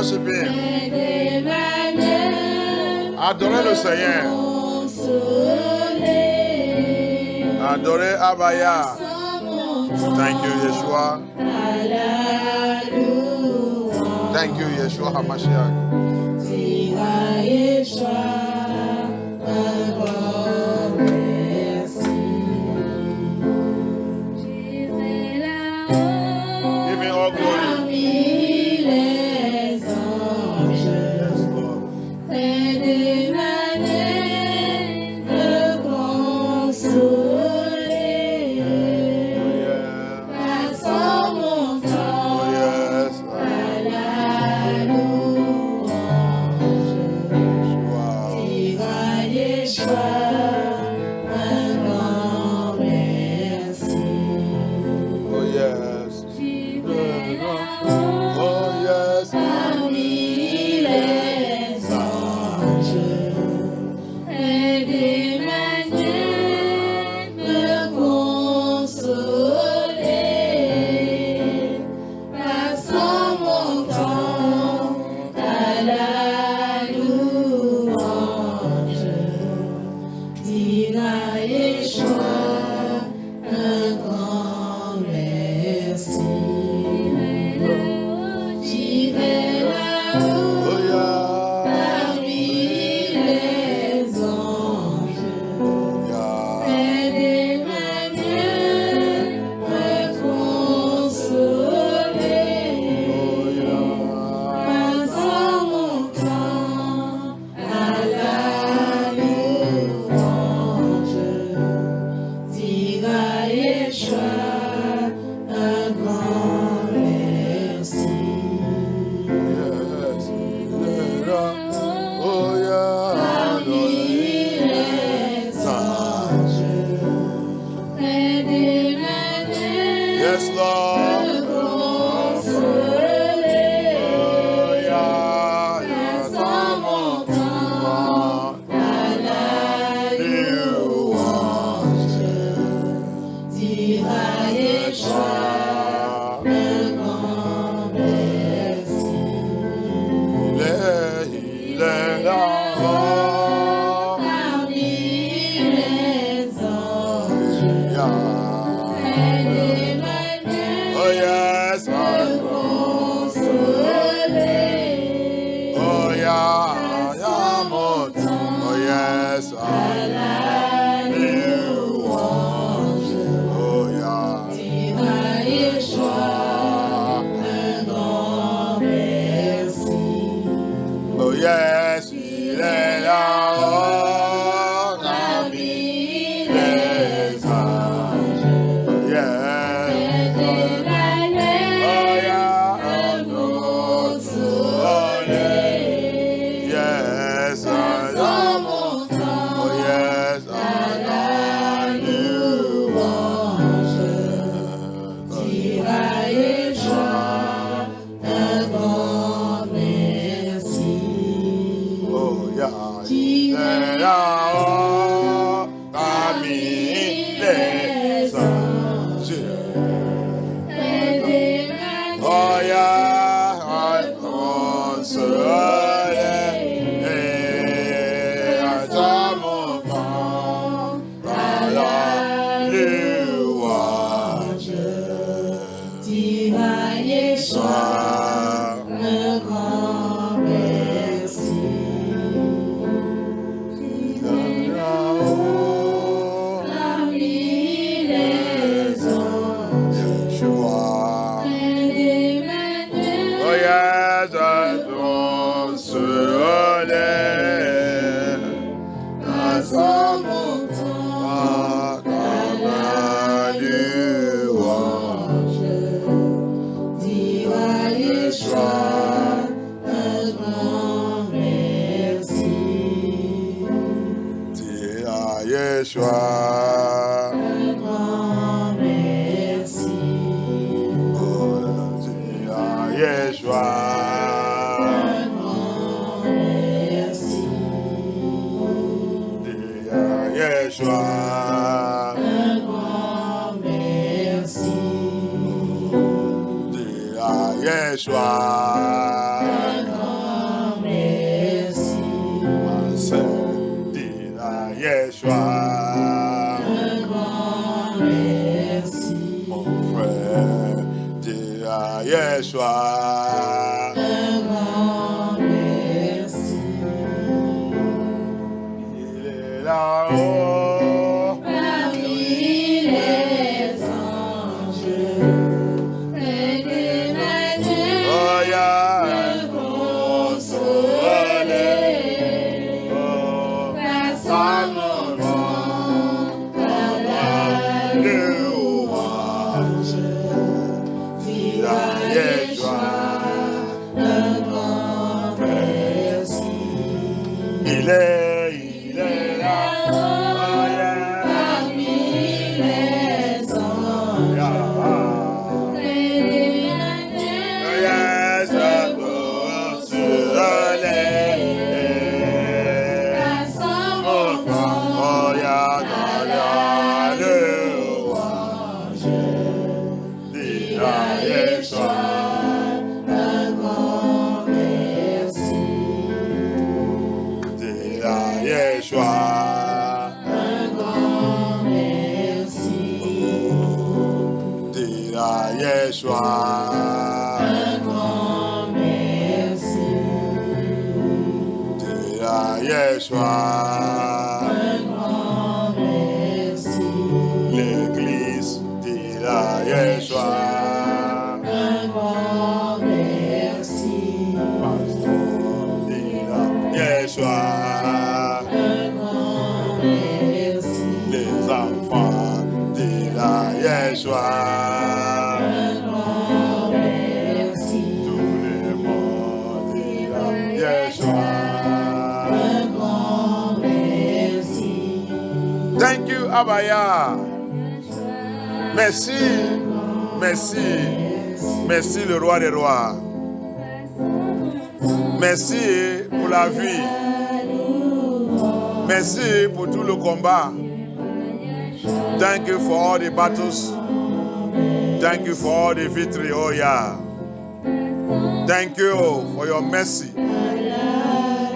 Worship him. Adorez le Seigneur. Adorez Abaya. Thank you, Yeshua. Thank you, Yeshua HaMashiach. Give me all glory. Yeshua. Yeshua. Un grand merci. Ma sœur, dis à Yeshua. Un grand merci. Mon frère, dis à Yeshua. Un grand merci. Il est là-haut. Parmi les anges, près des maîtres, Oh, yeah. le consoler, Oh, grâce à mon nom, par la louange, dis à Yeshua, un grand merci. il est là. Oh, yeah. Parmi les anges, Yeah. près des maîtres, Oh, yes, je peux se relayer. grâce à mon nom, Oh, yeah, dans la louange. Dis à Yeshua. un grand merci. Dis à Yeshua. Un grand merci. Dis à Yeshua. Un grand merci. Dis à Yeshua. Un grand merci. L'église, dis à Yeshua. Un grand merci. Pasteur, dis à Yeshua. Un grand merci. Les enfants, dis à Yeshua. Un grand merci. Tout le monde, dis à Yeshua. Un grand merci. Thank you, Abaya. Merci, merci, merci le roi des rois. Merci pour la vie. Merci pour tout le combat. Thank you for all the battles. Thank you for all the victory, oh yeah. Thank you for your mercy.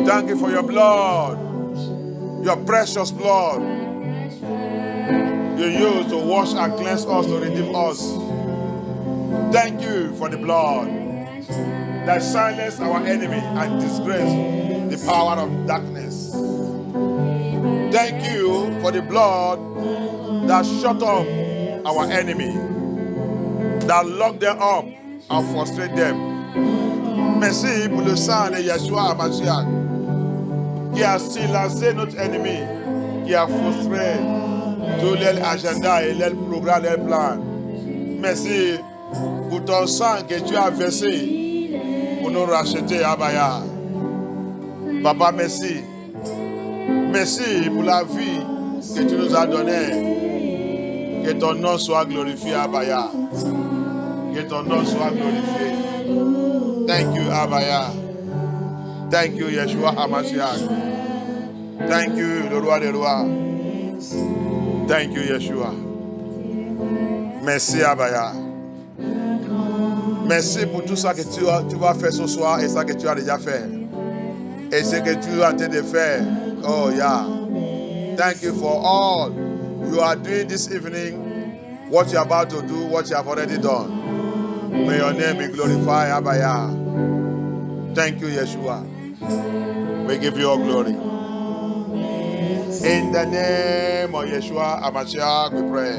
Thank you for your blood, your precious blood. You used to wash and cleanse us, to redeem us. Thank you for the blood that silenced our enemy and disgraced the power of darkness. Thank you for the blood that shut up our enemy, that locked them up and frustrated them. Merci pour le sang de Yeshua Hamashiach qui a silencé notre ennemi, qui a frustré tous les agendas et les programmes, les plans. Merci pour ton sang que tu as versé pour nous racheter, Abaya. Papa, merci. Merci pour la vie que tu nous as donnée. Que ton nom soit glorifié, Abaya. Que ton nom soit glorifié. Thank you, Abaya. Thank you, Yeshua Hamashiach. Thank you, le roi des rois. Thank you, Yeshua. Merci, Abaya. Merci pour tout ça que tu vas faire ce soir et ça que tu as déjà fait. Et ce que tu es en train de faire. Oh, yeah. Thank you for all you are doing this evening, what you are about to do, what you have already done. May your name be glorified, Abaya. Thank you, Yeshua. We give you all glory. In the name of Yeshua Hamashiach, we pray.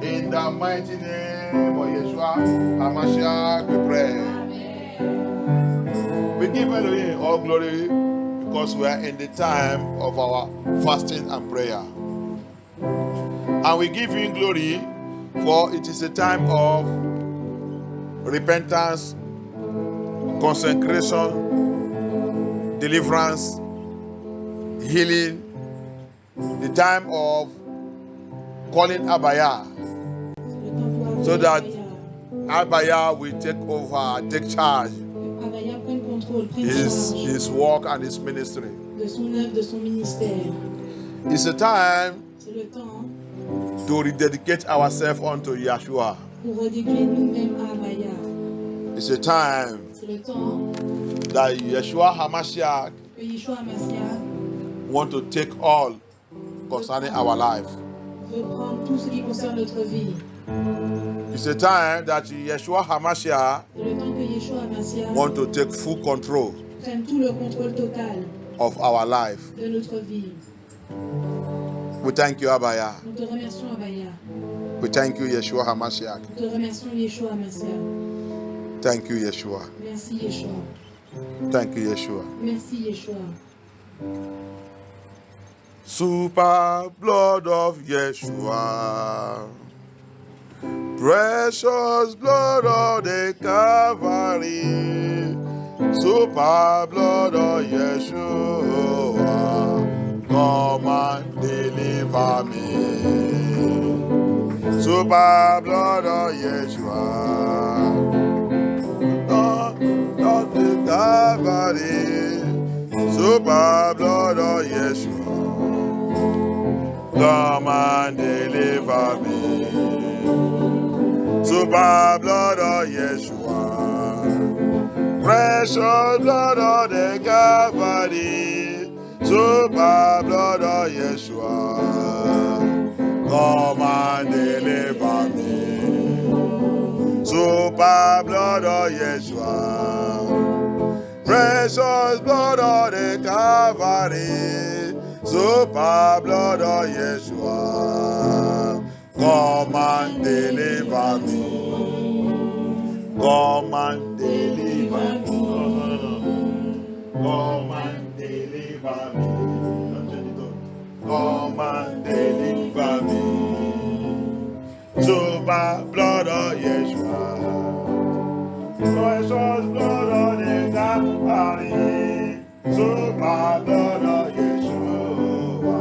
In the mighty name of Yeshua Hamashiach, we pray. We give Elohim all glory because we are in the time of our fasting and prayer. And we give him glory for it is a time of repentance, consecration, deliverance, healing, the time of calling Abaya, so that Abaya will take over, take charge his work and his ministry. De son œuvre, de son ministère. It's a time C'est le temps to rededicate ourselves unto Yeshua. pour redédier nous-mêmes à Abaya. It's a time C'est le temps that Yeshua HaMashiach que Yeshua HaMashiach want to take all concerning our life. veut prendre tout ce qui concerne notre vie. It's a time that Yeshua HaMashiach C'est le temps que Yeshua HaMashiach want to take full control prenne tout le contrôle total of our life. de notre vie. We thank you, Abaya. Nous te remercions, Abaya. We thank you, Yeshua HaMashiach. Nous te remercions, Yeshua HaMashiach. Thank you, Yeshua. Merci, Yeshua. Thank you, Yeshua. Merci, Yeshua. Super blood of Yeshua, precious blood of the Calvary, super blood of Yeshua, come and deliver me. Super blood of Yeshua, blood of the Calvary, super blood of Yeshua. Come and deliver me. Super blood of Yeshua, precious blood of the Calvary, super blood of Yeshua, come and deliver me. Super blood of Yeshua, precious blood of the Calvary, super blood of Yeshua, come and deliver me. Come and deliver me. Come and deliver me. Come and deliver me. Super blood of Yeshua, precious blood of the Calvary, super blood of Yeshua.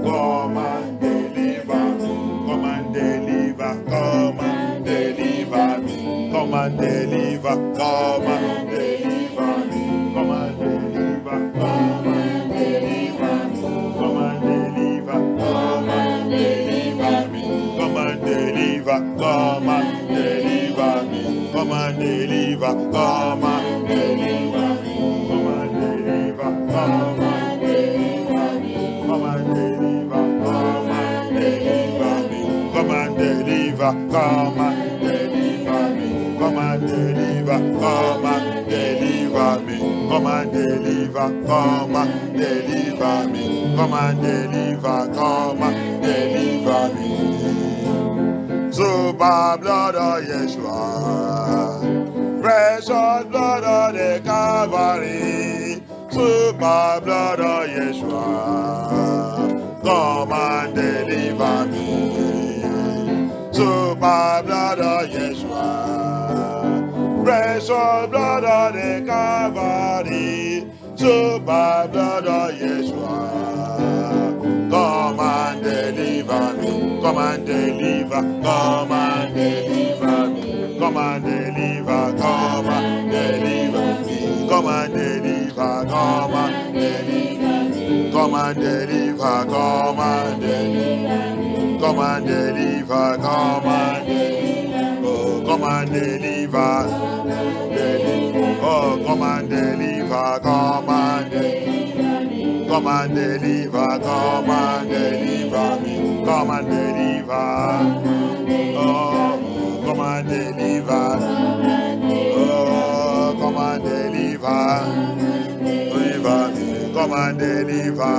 Come and deliver me, come and deliver, come and deliver me, come and deliver, come and deliver me, come and deliver, come and deliver me, come and deliver, come and deliver me, come and deliver, come and deliver me, come and deliver, come and deliver me, come and deliver, come and come and deliver, come and deliver me. Come and deliver, come and deliver me. Come and deliver, come and deliver me. Come and deliver, come and deliver me. Come and deliver, come and deliver me. Super blood of Yeshua, precious blood of the Calvary, super blood of Yeshua, come and deliver me. Super blood of Yeshua, precious blood of the Calvary, super blood of Yeshua, come and deliver me. Come and deliver, come and deliver me. Come and deliver, come and deliver me. Come and deliver, come and deliver me. Come and deliver, come and deliver me. Come and deliver, come and deliver. Oh, come and deliver, oh, come and deliver, come and deliver me. Come and deliver, come and deliver me. Come and deliver, oh, come and deliver, oh, come and deliver, deliver me. Come and deliver,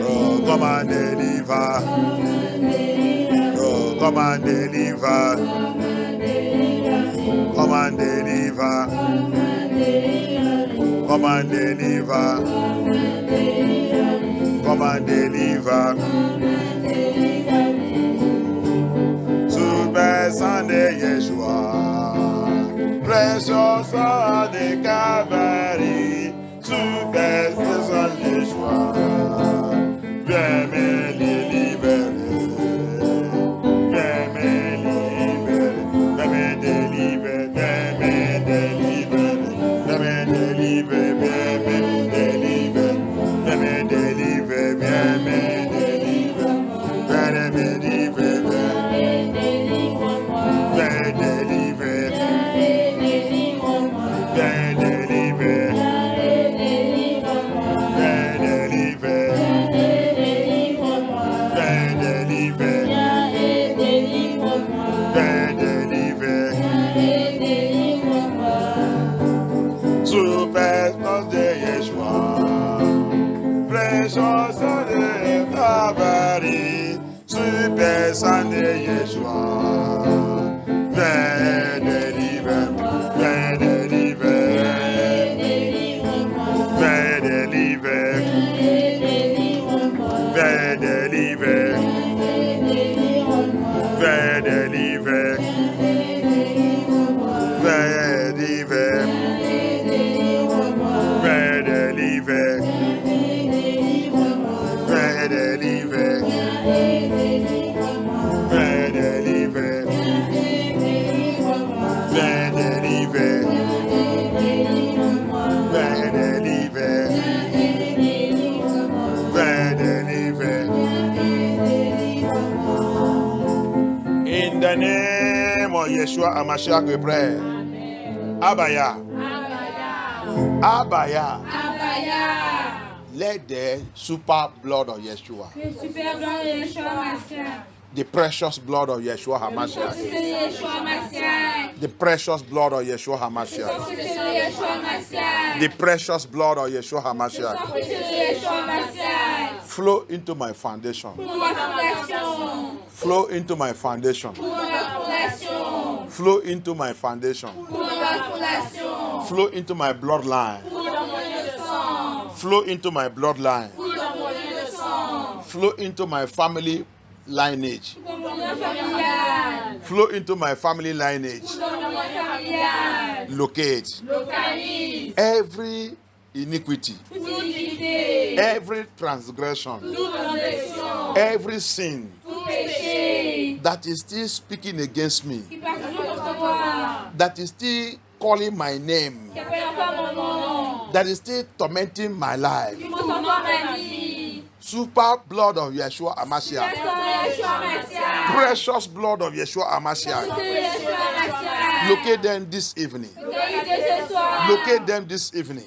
oh, come and deliver, oh, come and deliver, come and deliver, come and deliver, come and deliver. Super Sunday Yeshua, precious on the Calvary, super Sunday Yeshua, viens me libérer, viens me libérer, viens me délivrer, viens me délivrer, viens me délivrer, viens me délivrer, viens me délivrer, viens me délivrer, viens me délivrer, viens me délivrer. Sunday, Yeshua. Deliver, deliver, deliver, in the name of Yeshua HaMashiach we pray. Abaya. Abaya. Let the super blood of Yeshua, the precious blood of Yeshua HaMashiach, the precious blood of Yeshua HaMashiach, the precious blood of Yeshua HaMashiach flow into my foundation, flow into my foundation, flow into my foundation, flow into my bloodline, flow into my bloodline, flow into my family lineage, flow into my family lineage, locate every iniquity, every transgression, every sin that is still speaking against me, that is still calling my name, that is still tormenting my life. Super blood of Yeshua HaMashiach, precious blood of Yeshua HaMashiach, locate them this evening. Locate them this evening.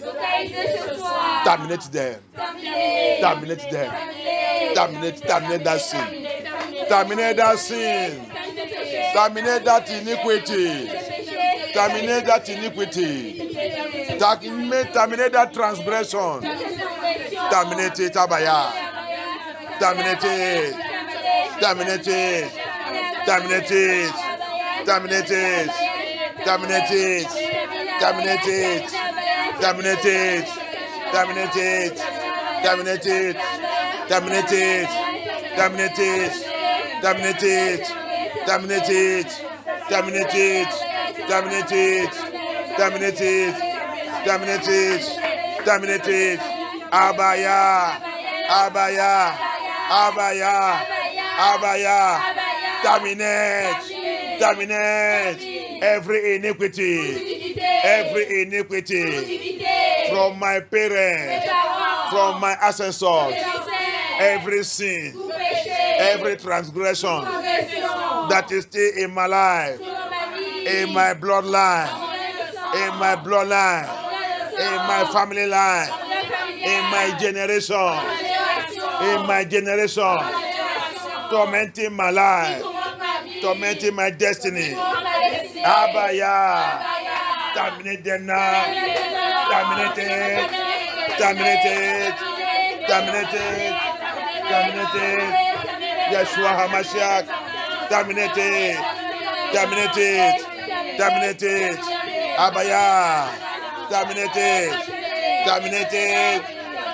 Terminate them. Terminate them. Terminate that sin. Terminate that sin. Terminate that iniquity. Terminate that iniquity. Terminate that transgression. Terminate it, Abaya. Terminate it. Terminate it. Terminate it. Terminate it. Terminate it. Terminate it. Terminate it. Terminate it. Terminate it. Terminate it. Terminate it. Terminate it. Terminate it. Terminate it. Terminate it. Terminate it. Terminate it. Terminate it. Abaya. Abaya. Abaya. Abaya. Terminate. Terminate every iniquity. Every iniquity from my parents, from my ancestors, every sin, every transgression that is still in my life, in my bloodline, in my bloodline, in my family line, in my generation, tormenting my life, tormenting my destiny. Abaya. Terminate them now. Terminate it. Terminate it. Terminate it. Terminate it. Yeshua HaMashiach. Terminate it. Terminate it. Terminate it. Abaya. Terminate it. Terminate it.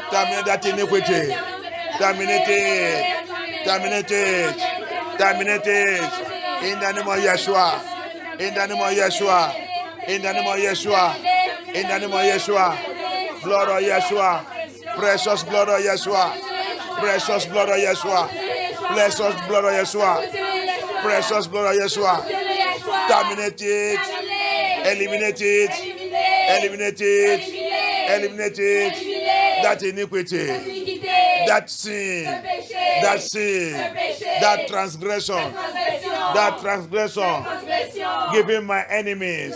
Terminate that iniquity. Terminate it. Terminate it. Terminate it. In the name of Yeshua. In the name of Yeshua. In the name of Yeshua. In the name of Yeshua. Blood of Yeshua. Precious blood of Yeshua. Precious blood of Yeshua. Precious blood of Yeshua. Precious blood of Yeshua. Terminate it. Eliminate it. Eliminate it. Eliminate it. That iniquity. That sin. That sin. That transgression. That transgression. Giving my enemies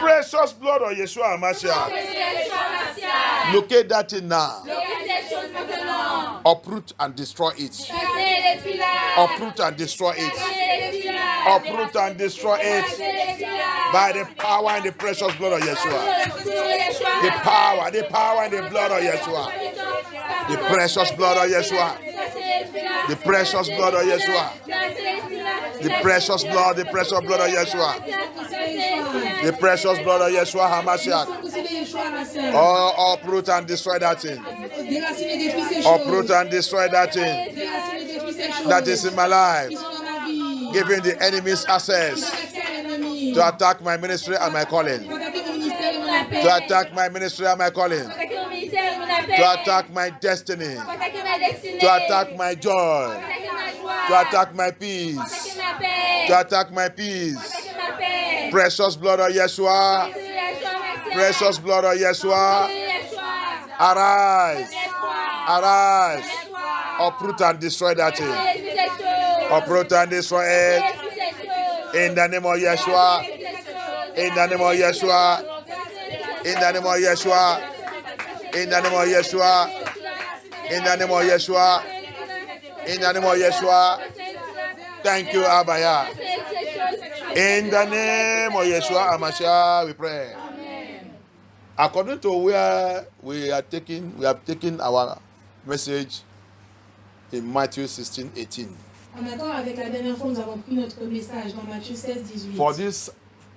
precious blood of Yeshua HaMashiach. Locate that thing now. Uproot and destroy it. Uproot and destroy it. Uproot and destroy it. By the power and the precious blood of Yeshua. The power and the blood of Yeshua. The precious blood of Yeshua. The precious blood of Yeshua. The precious blood of Yeshua. The precious blood of Yeshua HaMashiach. Oh, uproot and destroy that thing. Uproot and destroy that thing that is in my life, giving the enemies access to attack my ministry and my calling. To attack my ministry and my calling. To attack my destiny. To attack my joy. To attack my peace. To attack my peace. Precious blood of Yeshua. Precious blood of Yeshua. Arise. Arise. Uproot and destroy that thing. Uproot and destroy it. In the name of Yeshua. In the name of Yeshua. In the name of Yeshua. In the name of Yeshua. In the name of Yeshua. In the name of Yeshua. Thank you, Abaya. In the name of Yeshua HaMashiach, we pray. According to where we have taken our message in Matthew 16:18. En accord avec la dernière fois, nous avons pris notre message dans Matthieu 16:18. For this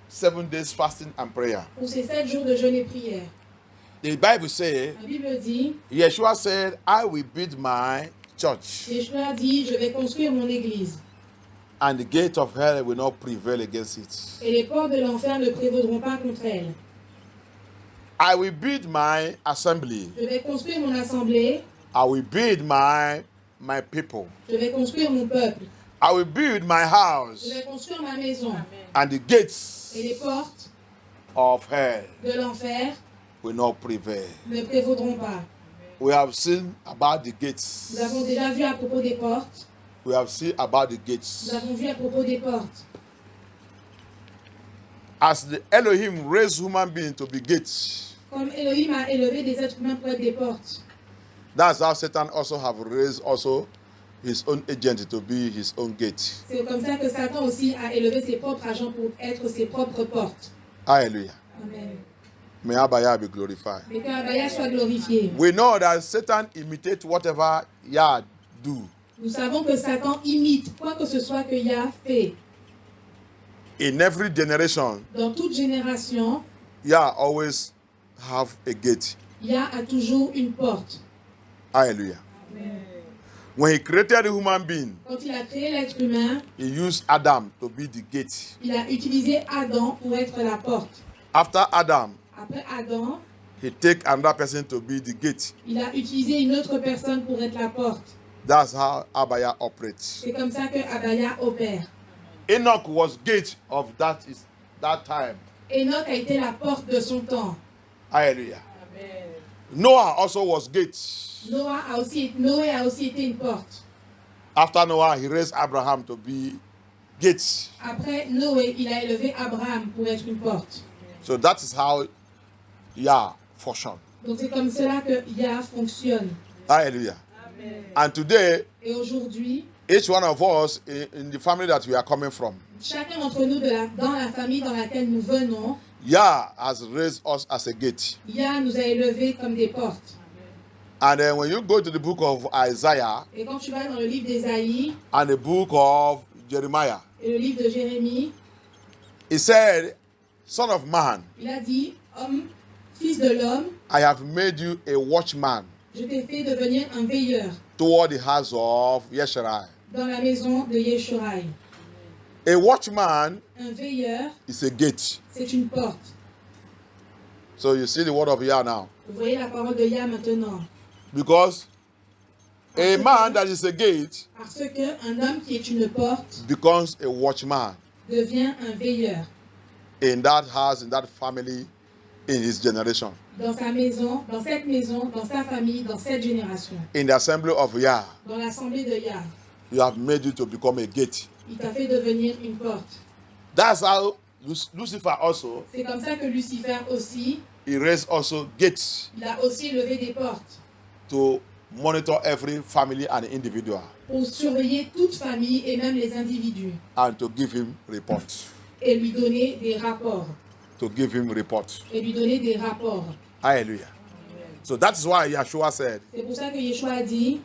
7 days fasting and prayer. Pour ces 7 jours de jeûne et prière. The Bible says, La Bible dit, Yeshua said, I will build my church. Yeshua dit, je vais construire mon église. And the gate of hell will not prevail against it. Et les portes de l'enfer ne prévaudront pas contre elle. I will build my assembly. Je vais construire mon assemblée. I will build my people. Je vais construire mon peuple. I will build my house. Je vais construire ma maison. And the gates Et les portes of hell de l'enfer will not prevail. ne prévaudront pas. We have seen about the gates. Nous avons déjà vu à propos des portes. We have seen about the gates. Nous avons vu à propos des portes. As the Elohim raised human beings to be gates, Comme Elohim a élevé des êtres humains pour être des portes. that's how Satan also have raised also his own agent to be his own gate. C'est comme ça que Satan aussi a élevé ses propres agents pour être ses propres portes. Hallelujah. Amen. May Abaya be glorified. Mais que Abaya soit glorifié. We know that Satan imitates whatever Yah do. Nous savons que Satan imite quoi que ce soit que Yah fait. In every generation, Dans toute génération, Yah always have a gate. Yah a toujours une porte. Hallelujah. Amen. When he created the human being, Quand il a créé l'être humain, he used Adam to be the gate. il a utilisé Adam pour être la porte. After Adam, Après Adam, he take another person to be the gate. il a utilisé une autre personne pour être la porte. That's how Abaya operates. C'est comme ça que Abaya opère. Enoch was gate of that time. Enoch a été la porte de son temps. Hallelujah. Noah also was gate. Noé a aussi été une porte. After Noah, he raised Abraham to be gate. Après Noé, il a élevé Abraham pour être une porte. So that is how Yah functioned. Donc c'est comme cela que Yah fonctionne. Hallelujah. And today, Et aujourd'hui, each one of us in the family that we are coming from, chacun d'entre nous dans la famille dans laquelle nous venons, Yah has raised us as a gate. Yah nous a élevés comme des portes. And then when you go to the book of Isaiah Et quand tu vas dans le livre d'Ésaïe and the book of Jeremiah, et le livre de Jérémie, he said, Son of man, il a dit, homme, fils de l'homme, I have made you a watchman je t'ai fait devenir un veilleur toward the house of Yeshua. dans la maison de Yeshuraï. A watchman Un veilleur, is a gate. c'est une porte. So you see the word of Yah now. Vous voyez la parole de Yah maintenant. Because a man that is a gate Parce qu'un homme qui est une porte becomes a watchman devient un veilleur in that house, in that family, in his generation. dans sa maison, dans cette maison, dans sa famille, dans cette génération. In the assembly of Yah, Dans l'assemblée de Yah, you have made you to become a gate. il t'a fait devenir une porte. That's how Lucifer also, C'est comme ça que Lucifer aussi, he raised also gates il a aussi levé des portes to monitor every family and individual pour surveiller toute famille et même les individus and to give him reports. et lui donner des rapports. To give him reports. Et lui donner des rapports. Hallelujah. So that is why Yeshua said, C'est pour ça que Yeshua a dit,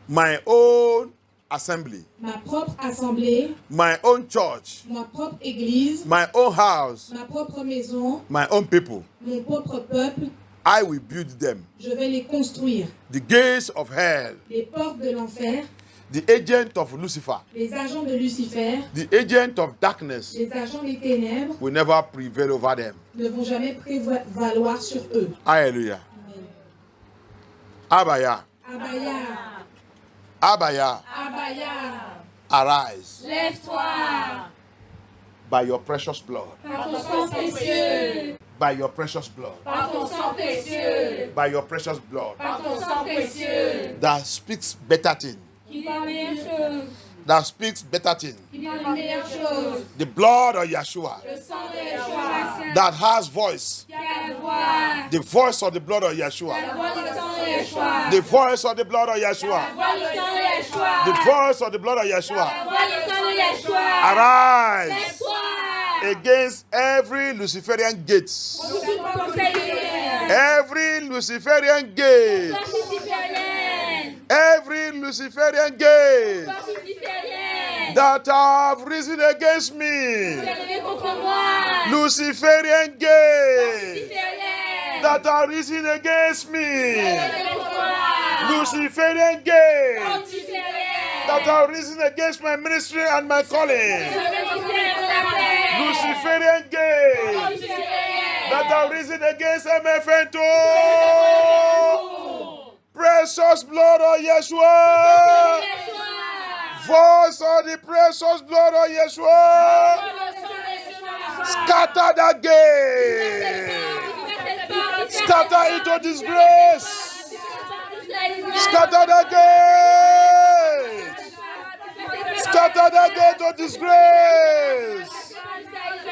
my own assembly, ma propre assemblée, my own church, ma propre église, my own house, ma propre maison, my own people, mon propre peuple, I will build them. je vais les construire. The gates of hell, Les portes de l'enfer, the agent of Lucifer, les agents de Lucifer, the agent of darkness les agents des ténèbres will never prevail over them. ne vont jamais prévaloir sur eux. Hallelujah. Abaya, Abaya, Abaya, Abaya, arise Lève-toi by your precious blood, par ton sang précieux, by your precious blood, par ton sang précieux, by your precious blood par ton sang précieux, that speaks better things, qui parle meilleure chose, that speaks better things. qui parle meilleure chose. The blood of Yeshua le sang de Yeshua, that has voice, qui a la voix, the voice of the blood of Yeshua, la voix du sang de Yeshua, the voice of the blood of la Yeshua, voix du sang de Yeshua, the voice of the blood of la Yeshua. voix du sang de Yeshua, Arise lève-toi, against every Luciferian gates, every Luciferian gate, every Luciferian gate that have risen against me, Luciferian gate that are risen against me, Luciferian gate that are risen against my ministry and my calling, Luciferian gate that are risen against MFN2. Precious blood of Yeshua, voice of the precious blood of Yeshua, scatter that gate, scatter into disgrace, scatter that gate, scatter that gate of disgrace,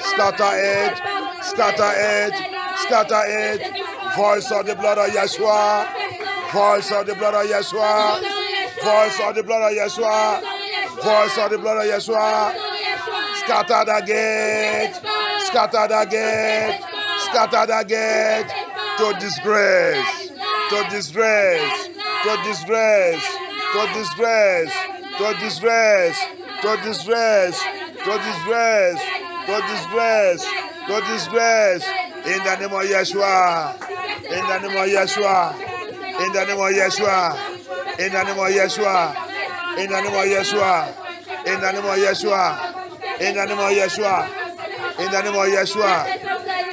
scatter it, scatter it, scatter it, voice of the blood of Yeshua, voice of the blood of Yeshua, voice of the blood of Yeshua, voice of the blood of Yeshua, scatter the gate, scatter the gate, scatter the gate, to disgrace, to disgrace, to disgrace, to disgrace, to disgrace, to disgrace, to disgrace, to disgrace, to disgrace, in the name of Yeshua, in the name of Yeshua. In the name of Yeshua, in the name of Yeshua, in the name of Yeshua, in the name of Yeshua, in the name of Yeshua, in the name of Yeshua,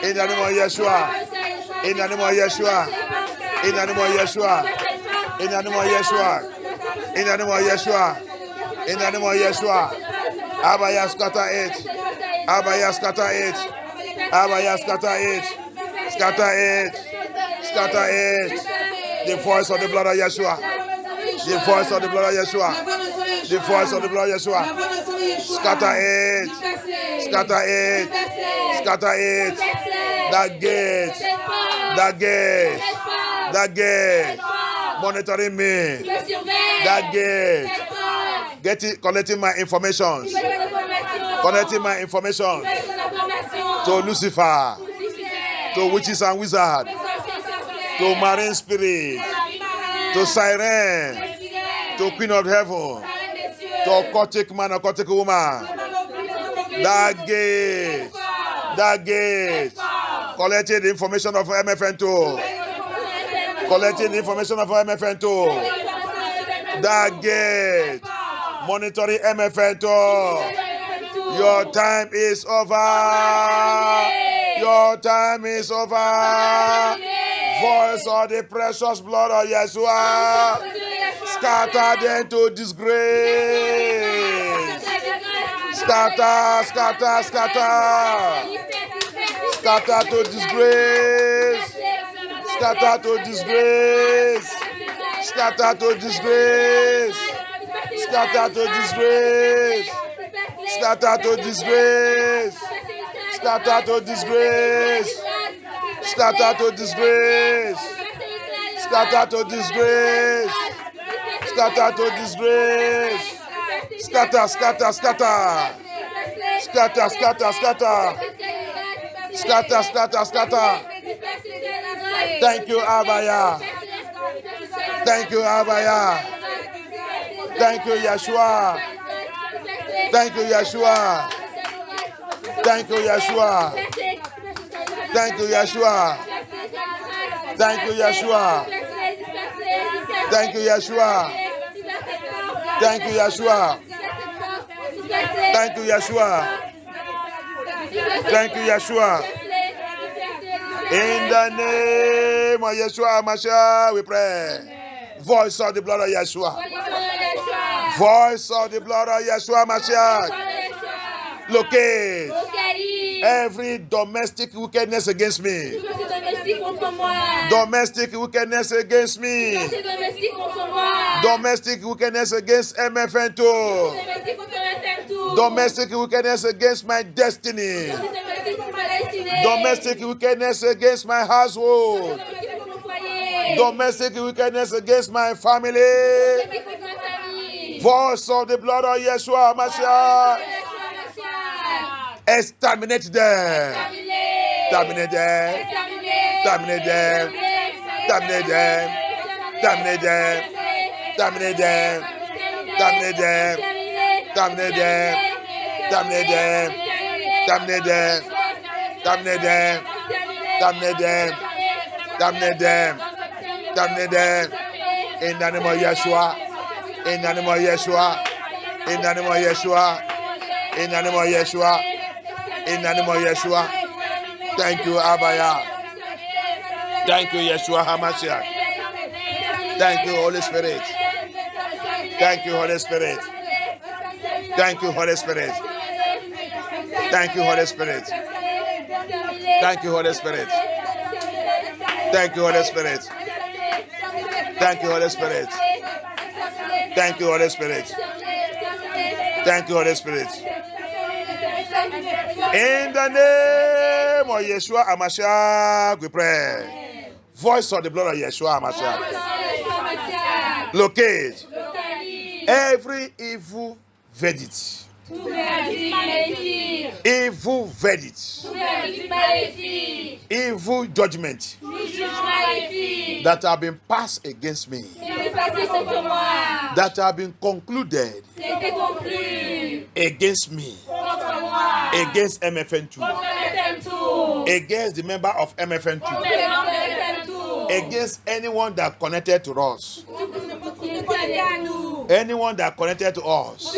in the name of Yeshua, in the name of Yeshua, in the name of Yeshua, in the name of Yeshua, in the name of Yeshua, in the name of Yeshua, Abaya scatter it, Abaya scatter it, Abaya scatter it, scatter it, scatter it. The voice of the blood of Yeshua. The voice of the blood of Yeshua. The voice of the blood of Yeshua. Scatter it. Scatter it. Scatter it. That gate. That gate. That gate. Monitoring me. That gate. Collecting my information. Connecting my information to Lucifer. To witches and wizards. To marine spirit, to siren, to queen of heaven, to occultic man, occultic woman. That gate, collecting the information of MFN2, collecting the information of MFN2. That gate, monitoring MFN2. Your time is over. Your time is over. Voice of the precious blood of Yeshua, scatter them to disgrace. Scatter, scatter, scatter. Scatter to disgrace. Scatter to disgrace. Scatter to disgrace. Scatter to disgrace. Scatter to disgrace. Scatter to disgrace. Scatter to disgrace. Scatter to disgrace. Scatter to disgrace. Scatter, scatter, scatter. Scatter, scatter, scatter. Scatter, scatter, scatter. Thank you, Abaya. Thank you, Abaya. Thank you, Yeshua. Thank you, Yeshua. Thank you, Yeshua. Thank you, Yeshua. Thank you, Yeshua. Thank you, Yeshua. Thank you, Yeshua. Thank you, Yeshua. Thank you, Yeshua. In the name of Yeshua Mashiach, we pray. Voice of the blood of Yeshua. Voice of the blood of Yeshua Mashiach. Locate every domestic wickedness against me. Domestic wickedness against me. Domestic wickedness against MFN2. Domestic wickedness against my destiny. Domestic wickedness against my household. Domestic wickedness against my family. Voice of the blood of Yeshua Mashiach. Exterminate them. Terminate them. Terminate them. Terminate them. Terminate them. Terminate them. Terminate them. Terminate them. Terminate them. Terminate them. Terminate them. Terminate them. Terminate them. Terminate them. In the name of Yeshua. In the name of Yeshua. In the name of Yeshua. In the name of Yeshua. In the name of Yeshua. Thank you, Abaya. Thank you, Yeshua HaMashiach. Thank you, Holy Spirit. Thank you, Holy Spirit. Thank you, Holy Spirit. Thank you, Holy Spirit. Thank you, Holy Spirit. Thank you, Holy Spirit. Thank you, Holy Spirit. Thank you, Holy Spirit. Thank you, Holy Spirit. In the name of Yeshua HaMashiach, we pray. Voice of the blood of Yeshua HaMashiach. Locate every evil verdict. Evil verdict. Evil judgment that have been passed against me. That have been concluded against me. Against MFN2. Against the member of MFN2. Against anyone that connected to us. Anyone that connected to us.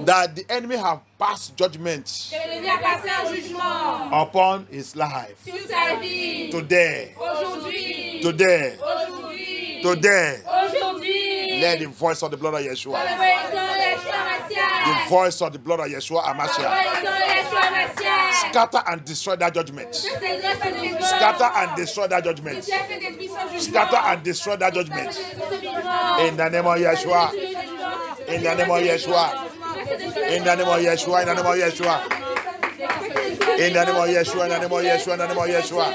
That the enemy have passed judgment upon his life. Today. Today. Today. Let the voice of the blood of Yeshua. The voice of the blood of Yeshua HaMashiach. Scatter and destroy that judgment. Scatter and destroy that judgment. Scatter and destroy that judgment. In the name of Yeshua. In the name of Yeshua. In the name of Yeshua. In the name of Yeshua. In the name of Yeshua. In the name of Yeshua. In the name of Yeshua.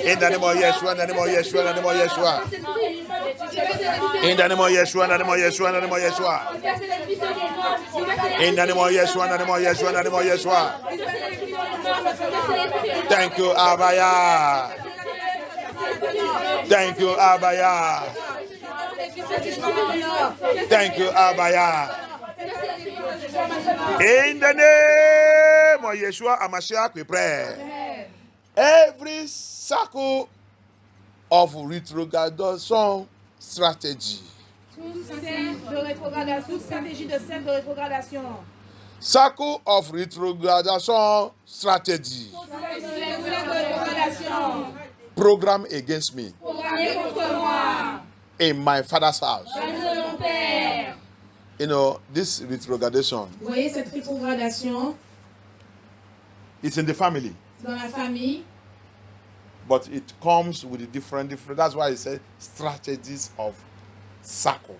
In the name of Yeshua. In the name of Yeshua. In the name of Yeshua. In the name of Yeshua. In the name of Yeshua. In the name of Yeshua. In the name of Yeshua. In the name of Yeshua. In the name of Yeshua. Thank you, Abaya. Thank you, Abaya. Thank you, Abaya. In the name of Yeshua HaMashiach, we pray. Every circle of retrogradation strategy. Circle of retrogradation strategy. Program against me. In my father's house. You know, this retrogradation. Vous voyez cette rétrogradation? It's in the family. Dans la famille. But it comes with a different. That's why it says strategies of circle.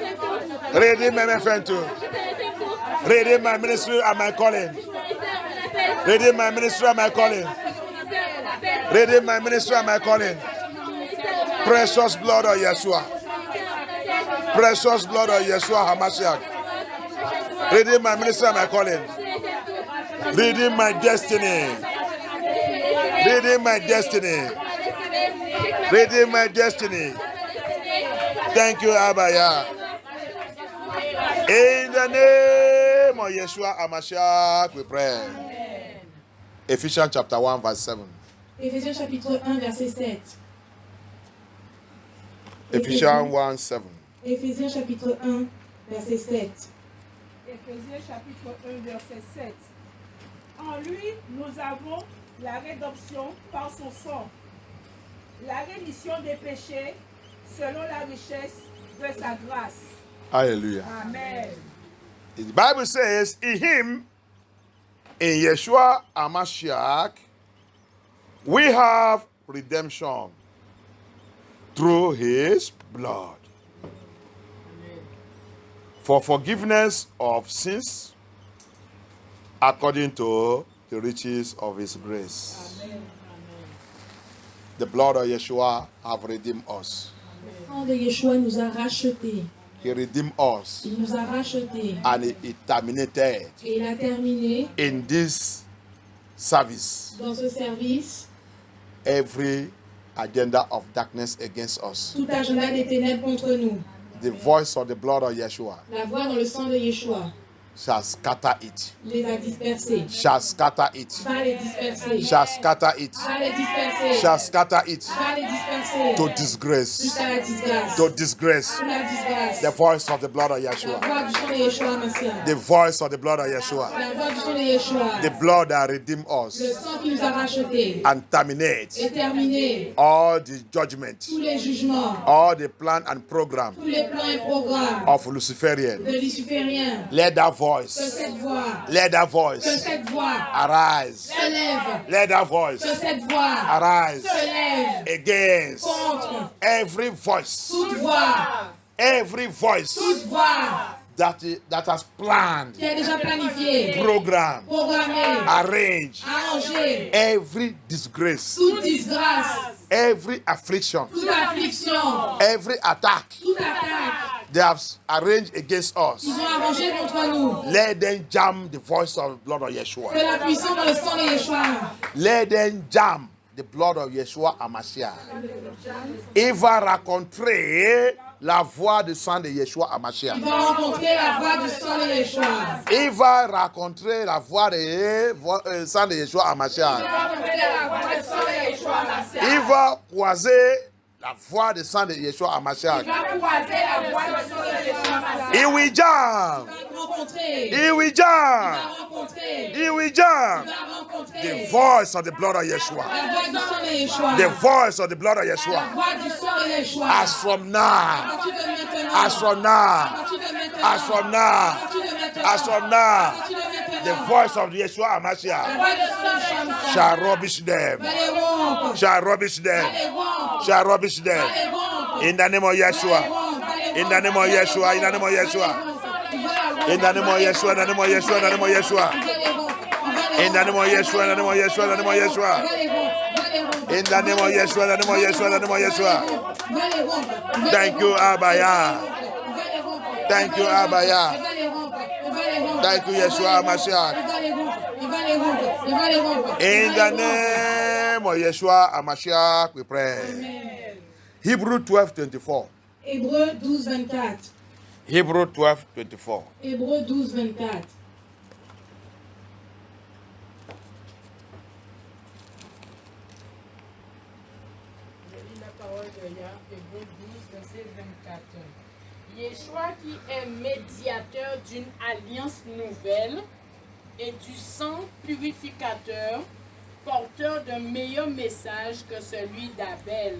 Redeem my friend. Redeem my ministry and my calling. Redeem my ministry and my calling. Redeem my ministry and my calling. Precious blood of Yeshua. Precious blood of Yeshua HaMashiach. Redeem my ministry and my calling. Redeem my destiny. Redeem my destiny. Redeem my destiny. Thank you, Abba. In the name of Yeshua HaMashiach, we pray. Ephesians chapter 1, verse 7. Éphésiens chapitre 1, verset 7. Ephesians 1, 7. Éphésiens chapitre 1, verset 7. Éphésiens chapitre 1, verset 7. En lui, nous avons la rédemption par son sang, la rémission des péchés selon la richesse de sa grâce. Hallelujah. Amen. The Bible says, in him, in Yeshua HaMashiach, we have redemption through his blood. For forgiveness of sins according to the riches of his grace. Amen. The blood of Yeshua have redeemed us. Le sang de Yeshua nous a rachetés. He redeemed us Il nous a rachetés. and he terminated Et il a terminé in this service dans ce service every agenda of darkness against us. tout agenda des ténèbres contre nous. The voice of the blood of Yeshua La voix dans le sang de Yeshua shall scatter it. les a dispersés. Shall scatter it. Va les disperser. Shall scatter it. Va les disperser. Shall scatter it. Va les disperser. To disgrace. Jusqu'à la disgrâce. To disgrace. Sous la disgrâce. The voice of the blood of La Yeshua. voix du sang de Yeshua Mashiach. The voice of the blood of Yeshua. La voix du sang de Yeshua. The blood that redeemed Le us sang qui nous a rachetés. and terminate Et terminé all the judgment, tous les jugements, all the plan and program tous les plans et programmes of Luciferian. de Lucifériens. Let that Que voice, cette voix, let that que voice cette voix arise. se lève. Let that voice Que cette voix arise se lève against contre every voice, toute voix, every voice toute voix that has planned, qui est déjà planifiée, programmed, programmée, arranged, arrangée, every disgrace, toute disgrâce, every affliction, toute affliction, every attack toute attaque they have arranged against us. qu'ils ont arrangée contre nous. Let them jam the voice of the blood of Yeshua. Que la puissance dans le sang de Yeshua. Let them jam the blood of Yeshua HaMashiach. Il va rencontrer la voix du sang de Yeshua HaMashiach. Il va rencontrer la voix du sang de Yeshua. Il va rencontrer la voix du sang de Yeshua HaMashiach. Il va rencontrer la voix du sang de Yeshua Mashiach. Il va croiser la voix du sang de Yeshua HaMashiach. Il va croiser la voix du sang de Yeshua Mashiach. He will jam. Il va rencontrer. He will Il jam. va rencontrer. He will jam. Il va rencontrer. The voice of the blood of Yeshua. La voix du sang de Yeshua. The voice of the blood of La Yeshua. voix du sang de Yeshua. As from À now. partir de maintenant. As from now. À partir de maintenant. As from now. À partir de maintenant. As from À now. partir de maintenant. The voice of Yeshua La HaMashiach voix du sang de Yeshua shall rubbish them. va les rompre. Shall rubbish Va them. les rompre. Shall rubbish Va them. les rompre. In the name of Yeshua. In the name of Yeshua. In the name of Yeshua. In the name of Yeshua. In the name of Yeshua. In the name of Yeshua. In the name of Yeshua. In the name of Yeshua. In the name of Yeshua. In the name of Yeshua. In the name of Yeshua. In the name of Yeshua. Thank you, Abaya. Thank you, Abaya. Thank you, Yeshua HaMashiach. In the name of Yeshua HaMashiach, we pray. Hebrew 12:24. Hébreux 12, 24. Hebrew 12:24. Hébreux 12, 24. Je lis la parole de Yah, Hébreux 12, verset 24. Yeshua qui est médiateur d'une alliance nouvelle et du sang purificateur, porteur d'un meilleur message que celui d'Abel.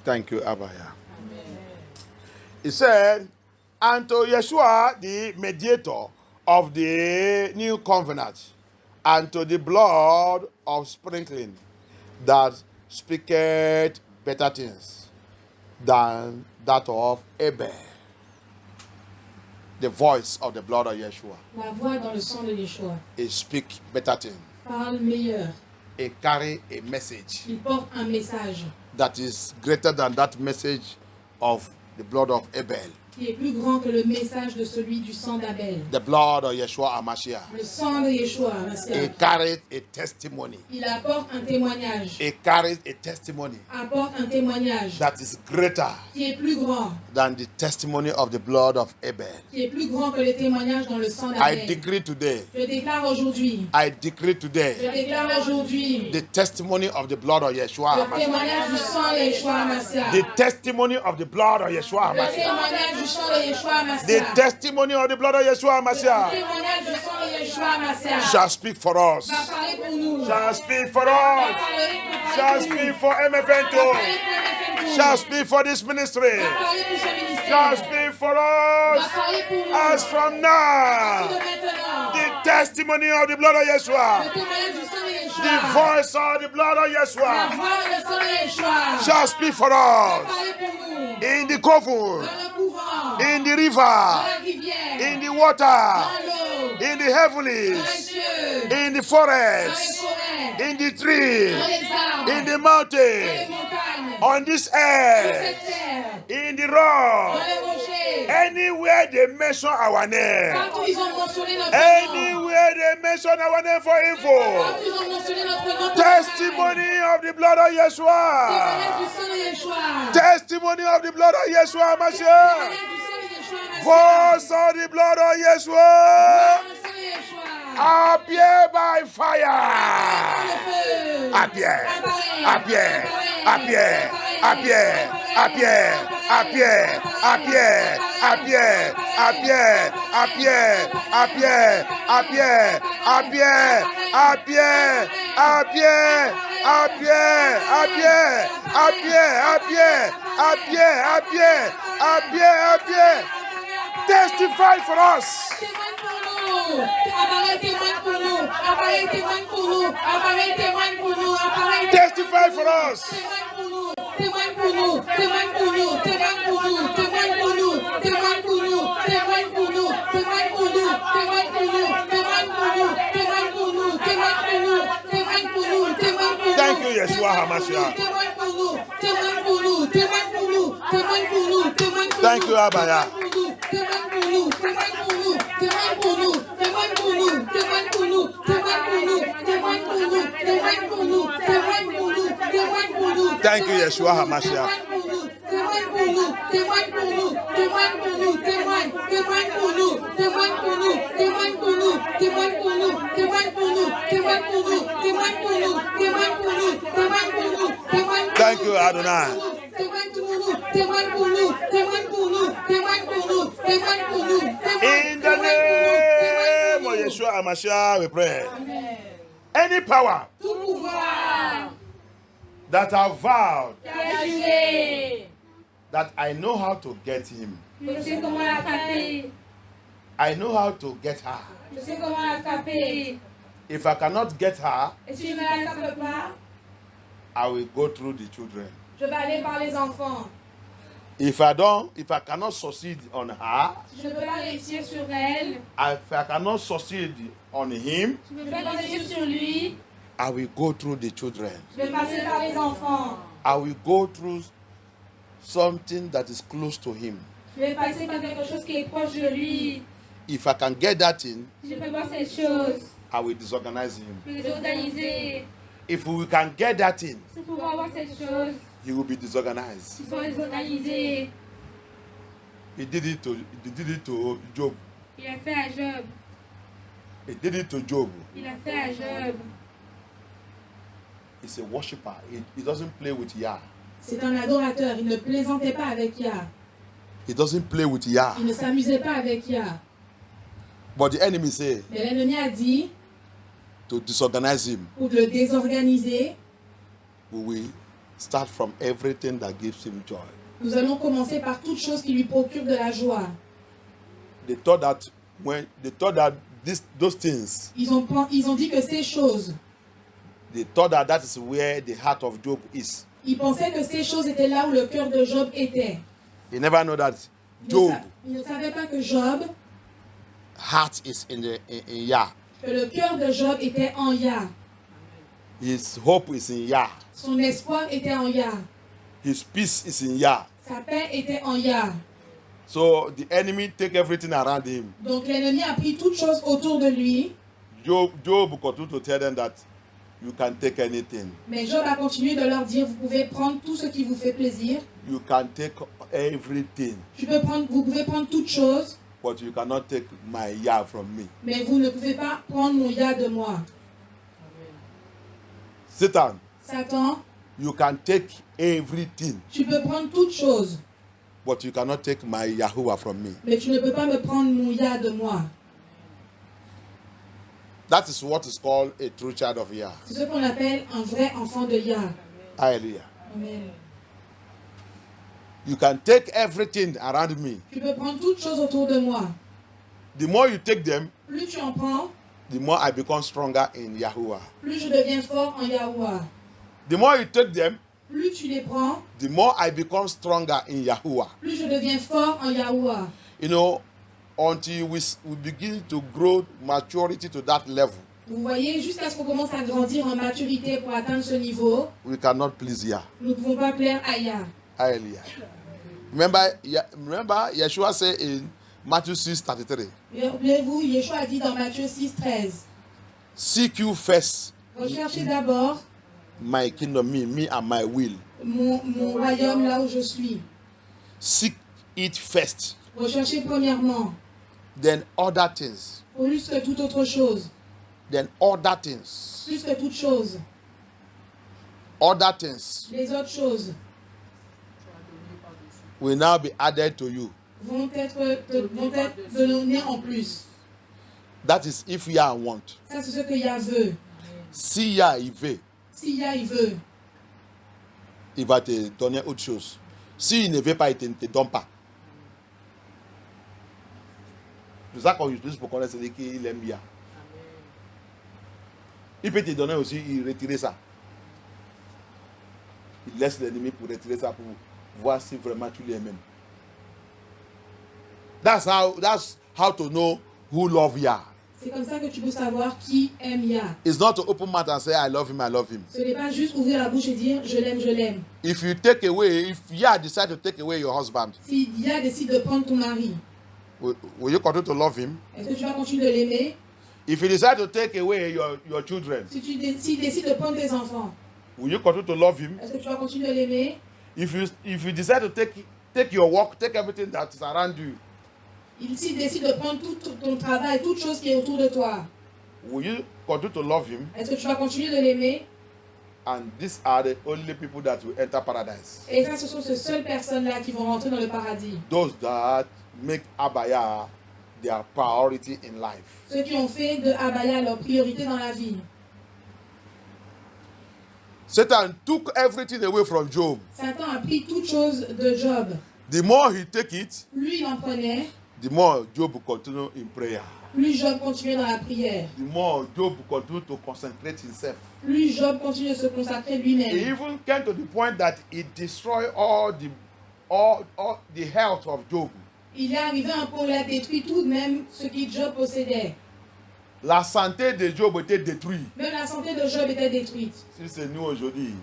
Thank you, Abaya. He said, and to Yeshua, the mediator of the new covenant, and to the blood of sprinkling that speaketh better things than that of Abel. The voice of the blood of Yeshua. La voix dans le sang de Yeshua It speaks better things. parle meilleur. It carries a message Il porte un message that is greater than that message of the blood of Abel. qui est plus grand que le message de celui du sang d'Abel. The blood of Yeshua HaMashiach. Le sang de Yeshua, Mashiach, It carries a testimony. il apporte un témoignage. It carries a testimony Apporte un témoignage that is greater qui est plus grand, than the testimony of the blood of Abel. qui est plus grand que le témoignage dans le sang I d'Abel. decree today, Je déclare aujourd'hui, I decree je today, déclare aujourd'hui the testimony of the blood of Yeshua le HaMashiach. témoignage du sang de Yeshua, Mashiach. The testimony of the blood of Yeshua Le HaMashiach. témoignage du sang de Yeshua, The Mashiach. testimony of the blood of Yeshua Le HaMashiach témoignage du sang de Yeshua, Mashiach. shall speak for us. Va parler pour nous. Shall speak for Va us. parler Shall pour nous. speak for Va MFN2. parler pour MFN2. Shall speak for this ministry. Va parler pour ce ministère. Shall speak for Va us parler pour nous. as from De now. maintenant. The testimony of the blood of Le Yeshua. témoignage du sang de Yeshua. The voice of the blood of La Yeshua voix de le sang de Yeshua. shall speak for Va us parler pour nous. in the covenant, Dans le courant. in the Dans river, la rivière. in the water, Dans l'eau. in the Dans les heavens, cieux. in the Dans les forest, forêts. in the tree, Dans les arbres. in the Dans les mountain, montagnes. on this Sur earth, cette terre. in the Dans rock, les rochers. anywhere they mention our name, Partout ils ont mentionné notre nom. anywhere they mention our name for evil, Partout ils ont mentionné notre nom. pour testimony of the blood of témoignage Yeshua, du sang de Yeshua. testimony of the blood of Yeshua Témoignage Mashiach, du sang de Yeshua. voice of the blood of Yeshua, Dans le sang de Yeshua. appear by Dans fire, le feu. appear, Apparaît. appear, Apparaît. appear, appear, appear, appear, appear, appear, appear, appear, appear, appear, appear, appear, appear, appear, appear, appear, appear, appear, appear. Testify for us. Témoigne pour nous. Apparaît, témoigne pour nous. Apparaît, témoigne pour nous. Apparaît, témoigne pour nous. Apparaît, Testify for us. témoigne pour nous. Témoigne pour nous. Témoigne pour nous. Témoigne pour nous. Témoigne pour nous. Témoigne pour nous. Témoigne pour nous. Témoigne pour nous. Témoigne pour nous. Témoigne pour nous. Témoigne pour nous. Témoigne pour nous. Témoigne pour nous. Témoigne pour nous. Thank you, Yeshua HaMashiach. Témoigne pour nous. Témoigne pour nous. Témoigne pour nous. Témoigne pour nous. Témoigne pour nous. Thank you, Abaya. Témoigne pour nous. Témoigne pour nous. Témoigne pour nous. Témoigne pour nous. Témoigne pour nous. Témoigne pour nous. Témoigne pour nous. Témoigne pour nous. Témoigne pour nous. Témoigne pour nous. Thank you, Yeshua HaMashiach. Témoigne pour nous. Témoigne pour nous. Témoigne pour nous. Témoigne. Témoigne pour nous. Témoigne pour nous. Témoigne pour nous. Témoigne pour nous. Témoigne pour nous. Témoigne pour nous. Témoigne pour nous. Témoigne pour nous. Témoigne pour nous. Témoigne. Thank you, Adonai. Témoigne pour nous. Témoigne pour nous. Témoigne pour nous. Témoigne pour nous. Témoigne pour nous. In the name of Yeshua HaMashiach, we pray. Any power Tout pouvoir that have vowed qui a juré. that I know how to get him, Je sais comment l'attraper. I know how to get her. Je sais comment l'attraper. If I cannot get her, Et si je ne l'attrape pas, I will go through the children. je vais aller par les enfants. If I cannot succeed on her, Si je ne peux pas réussir sur elle, if I cannot succeed on him, je ne peux pas réussir sur lui, I will go through the children. je vais passer par les enfants. I will go through something that is close to him. Je vais passer par quelque chose qui est proche de lui. If I can get that in, Si je peux voir cette chose, I will disorganize him. je vais les organiser. If we can get that in, Si pour avoir cette chose, he will be disorganized. il faut les organiser. He did it to Job. Il a fait à Job. He did it to Job. Il a fait à Job. He's a worshiper. He doesn't play with Yah. C'est un adorateur, il ne plaisantait pas avec Yah. He doesn't play with Yah. Il ne s'amusait pas avec Yah. But the enemy say Mais l'ennemi a dit, to disorganize him, pour le désorganiser, we will start from everything that gives him joy. nous allons commencer par toute chose qui lui procure de la joie. They thought that those things, Ils ont dit que ces choses, they thought that is where the heart of Job is. ils pensaient que ces choses étaient là où le cœur de Job était. He never know that Il ne Job sa- il ne savait pas que Job, heart is in Yah. que le cœur de Job était en Yah. His hope is in Yah. Son espoir était en Yah. His peace is in Yah. Sa paix était en Yah. So the enemy take everything around him. Donc l'ennemi a pris toutes choses autour de lui. Job continued to tell them that you can take anything. Mais Job a continué de leur dire, vous pouvez prendre tout ce qui vous fait plaisir. You can take everything, Vous pouvez prendre toutes choses, but you cannot take my Yah from me. mais vous ne pouvez pas prendre mon Yah de moi. Satan, Satan, you can take everything, tu peux prendre toutes choses, but you cannot take my Yahuwah from me. mais tu ne peux pas me prendre mon Yah de moi. That is what is called a true child of Yah. C'est ce qu'on appelle un vrai enfant de Yah. Hallelujah. Amen. You can take everything around me. Tu peux prendre toutes choses autour de moi. The more you take them, Plus tu en prends, the more I become stronger in Yahuwah. plus je deviens fort en Yahuwah. The more you take them, Plus tu les prends, the more I become stronger in Yahuwah. plus je deviens fort en Yahuwah. You know, until we begin to grow maturity to that level, Vous voyez, jusqu'à ce qu'on commence à grandir en maturité pour atteindre ce niveau, we cannot please Yah. nous ne pouvons pas plaire à Yah. Hallelujah. Remember, Yeshua said in Matthew 6:33, Rappelez-vous, Yeshua a dit dans Matthieu 6:13, seek you first recherchez d'abord my kingdom, me and my will. mon royaume là où je suis. Seek it first, Recherchez premièrement, then other things, plus que toute autre chose, then other things, plus que toute chose, other things les autres choses will now be added to you. vont être données en plus. That is if Yah want. Ça, c'est ce que Yah veut. Si Yah il veut, Si Yah, il veut, il va te donner autre chose. S'il ne veut pas, il ne te donne pas. C'est ça qu'on utilise pour connaître celui qui aime Yah. Il peut te donner aussi, il retirer ça. Il laisse l'ennemi pour retirer ça, pour voir si vraiment tu l'aimes. That's how to know who love Yah. c'est comme ça que tu peux savoir qui aime Yah. It's not to open mouth and say, I love him, I love him. Ce n'est pas juste ouvrir la bouche et dire je l'aime, je l'aime. If Yah decide to take away your husband, Si Yah décide de prendre ton mari, will you continue to love him? est-ce que tu vas continuer de l'aimer? If he decide to take away your children, S'il décide de prendre tes enfants, will you continue to love him? est-ce que tu vas continuer de l'aimer? If you decide to take your work, take everything that is around you, S'il décide de prendre tout ton travail, toute chose qui est autour de toi, will you continue to love him? est-ce que tu vas continuer de l'aimer? And these are the only people that will enter paradise. Et ça, ce sont ces seules personnes-là qui vont rentrer dans le paradis. Those that make Abaya their priority in life. Ceux qui ont fait de Abaya leur priorité dans la vie. Satan took everything away from Job. Satan a pris toute chose de Job. The more he take it, Plus il en prenait, the more Job will continue in prayer. plus Job continuait dans la prière. The more Job will continue to concentrate himself. Plus Job continue de se consacrer He lui-même. even came to the point that he destroyed all the health of Job. Il est arrivé à un point où il a détruit tout de même ce que Job possédait. La santé de Job était détruite. Même la santé de Job était détruite. Si c'est nous aujourd'hui,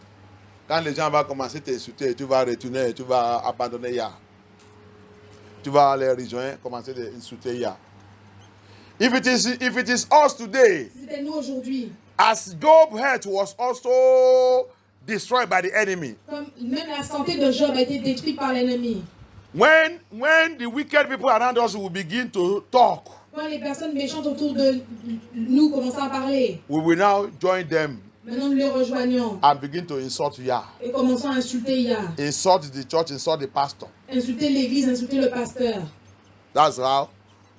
quand les gens vont commencer à t'insulter, tu vas retourner, tu vas abandonner Yah. Tu vas les rejoindre, commencer à insulter Yah. If it is us today, Si c'était nous aujourd'hui, as Job's health was also destroyed by the enemy, comme même la santé de Job a été détruite par l'ennemi. when the wicked people around us will begin to talk, Quand les personnes méchantes autour de nous commencent à parler, we will now join them maintenant nous les rejoignons and begin to insult Yah, et commençons à insulter Yah, insult the church, insult the pastor. insulter l'église, insulter le pasteur. That's how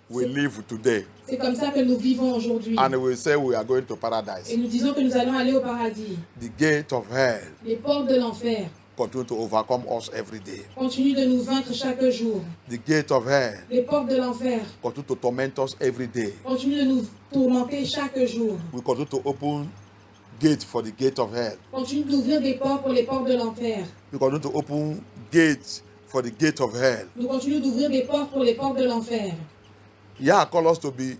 we live today. C'est comme ça que nous vivons aujourd'hui. And we say we are going to Et paradise. nous disons que nous allons aller au paradis. The gate of hell Les portes de l'enfer continue to overcome us every day. continuent de nous vaincre chaque jour. The gate of hell Les portes de l'enfer continue to torment us every day. continuent de nous tourmenter chaque jour. We continue to open gate for the gate of hell. Continue d'ouvrir des portes pour les portes de l'enfer. We continue to open gates for the gate of hell. Nous continuons d'ouvrir des portes pour les portes de l'enfer. Yah call us to be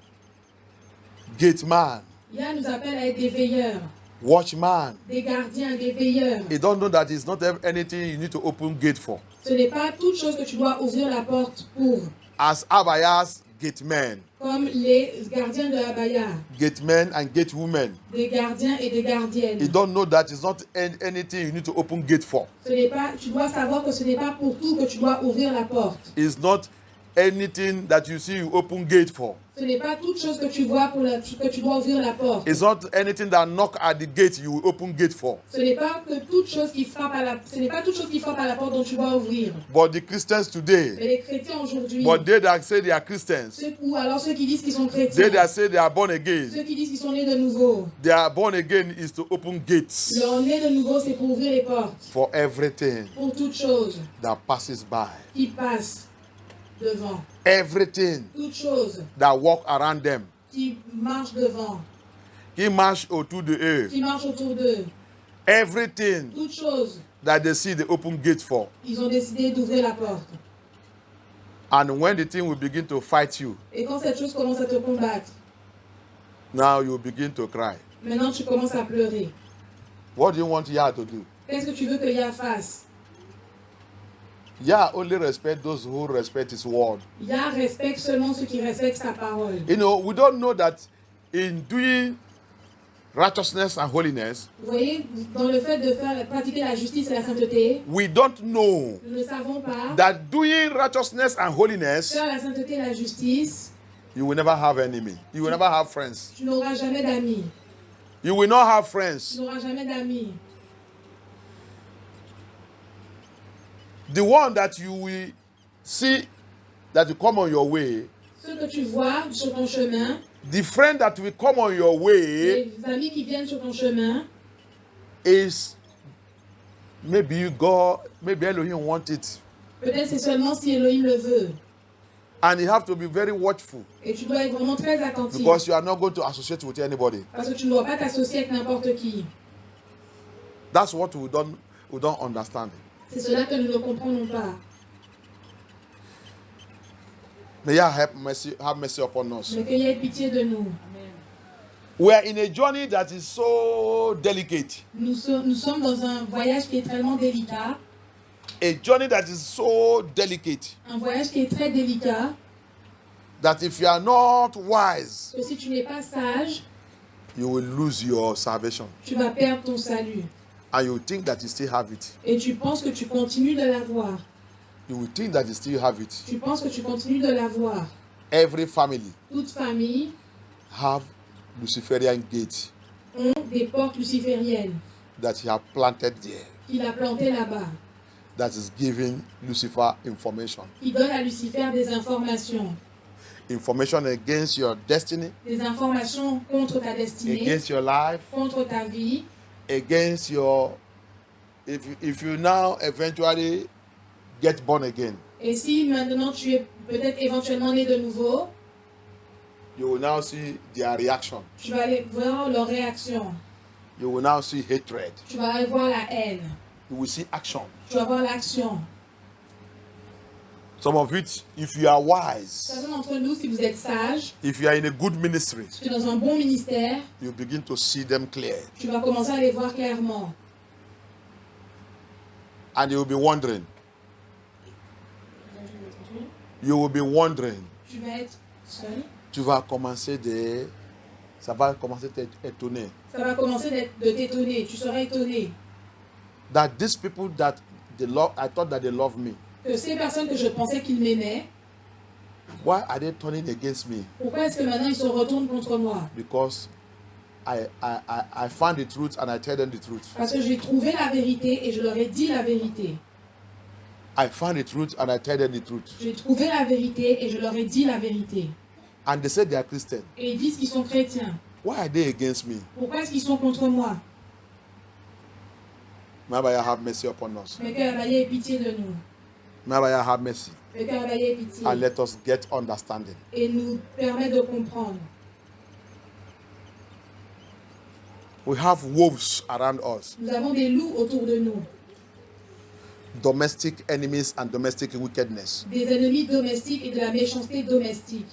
gate man, Yah nous appelle à être des veilleurs, watchman. des gardiens, des veilleurs. You don't know that it's not anything you need to open gate for. Ce n'est pas toute chose que tu dois ouvrir la porte pour. As Abayas gate men, Comme les gardiens de Abaya, gate men and gate women. des gardiens et des gardiennes. You don't know that it's not anything you need to open gate for. Ce n'est pas, tu dois savoir que ce n'est pas pour tout que tu dois ouvrir la porte. It's not anything that you see you open gate for. Ce n'est pas toute chose que tu vois que tu dois ouvrir la porte. It's not anything that knock at the gate you will open gate for. Ce n'est pas que toute chose qui frappe à la, ce n'est pas toute chose qui frappe à la porte dont tu dois ouvrir. But the Christians today, Mais les chrétiens aujourd'hui, but they that say they are Christians, ou alors ceux qui disent qu'ils sont they chrétiens, that say they are born again, ceux qui disent qu'ils sont nés de nouveau, they are born again is to open gates leur né de nouveau c'est pour ouvrir les portes, for everything pour toute chose that passes by. qui passe devant, Everything toute chose that walk around them. qui marche devant, Qui marche autour de eux. qui marche autour d'eux, Everything toute chose, that they see, they open gate for. ils ont décidé d'ouvrir la porte. And when the thing will begin to fight you, Et quand cette chose commence à te combattre, now you begin to cry. maintenant tu commences à pleurer. What do you want Yah to do? Qu'est-ce que tu veux que Yah fasse? Yah only respect those who respect his word. Yah respecte seulement ceux qui respectent sa parole. You know, we don't know that in doing righteousness and holiness, Vous voyez, dans le fait de pratiquer la justice et la sainteté, we don't know nous ne savons pas that doing righteousness and holiness, faire la sainteté et la justice, you will never have enemy. You will never have friends. tu n'auras jamais d'amis. You will not have Tu friends. n'auras jamais d'amis. The one that you will see that will come on your way, Ceux que tu vois sur ton chemin, the friend that will come on your way les amis qui viennent sur ton chemin, is maybe God, maybe Elohim want it. peut-être c'est seulement si Elohim le veut. And you have to be very watchful Et tu dois être vraiment très attentif. because you are not going to associate with anybody. Parce que tu ne dois pas t'associer avec n'importe qui. That's what we don't understand. C'est cela que nous ne comprenons pas. May Yah have mercy upon us. Mais qu'il y ait pitié de nous. We are in a journey that is so delicate. Nous sommes dans un voyage qui est tellement délicat. A journey that is so delicate Un voyage qui est très délicat. that if you are not wise, Que si tu n'es pas sage, you will lose your salvation. tu vas perdre ton salut. And you think that you still have it. Et tu penses que tu continues de l'avoir. You will think that you still have it. Tu penses que tu continues de l'avoir. Every family Toute famille have Luciferian gate ont des portes lucifériennes that you have planted there, qu'il a plantées là-bas. that is giving Lucifer information. Qui donnent à Lucifer des informations. Information against your destiny, Des informations contre ta destinée, against your life, contre ta vie. against your... If you now eventually get born again, Et si maintenant tu es peut-être éventuellement né de nouveau, you will now see their reaction. tu vas aller voir leur réaction. You will now see hatred. Tu vas aller voir la haine. You will see action. Tu vas voir l'action. Some of it, if you are wise, Certains d'entre nous, si vous êtes sages, if you are in a good ministry, si tu es dans un bon ministère, you begin to see them clear. tu vas commencer à les voir clairement. And you will be wondering. You will be wondering. Tu vas être seul. Tu vas commencer de... Ça va commencer à t'étonner. Ça va commencer de t'étonner. Tu seras étonné. That these people that they love, I thought that they love me. Que ces personnes que je pensais qu'ils m'aimaient, Why are they turning against me? pourquoi est-ce que maintenant ils se retournent contre moi? Because I found the truth and I tell them the truth. Parce que j'ai trouvé la vérité et je leur ai dit la vérité. I found the truth and I tell them the truth. J'ai trouvé la vérité et je leur ai dit la vérité. And they say they are Christian. Et ils disent qu'ils sont chrétiens. Why are they against me? Pourquoi est-ce qu'ils sont contre moi? May Allah have mercy upon us. Mais que Abaye ait pitié de nous. May Allah have mercy. Mais que Abaye ait pitié. And let us get understanding. Et nous permet de comprendre. We have wolves around us. Nous avons des loups autour de nous. domestic enemies and domestic wickedness. des ennemis domestiques et de la méchanceté domestique.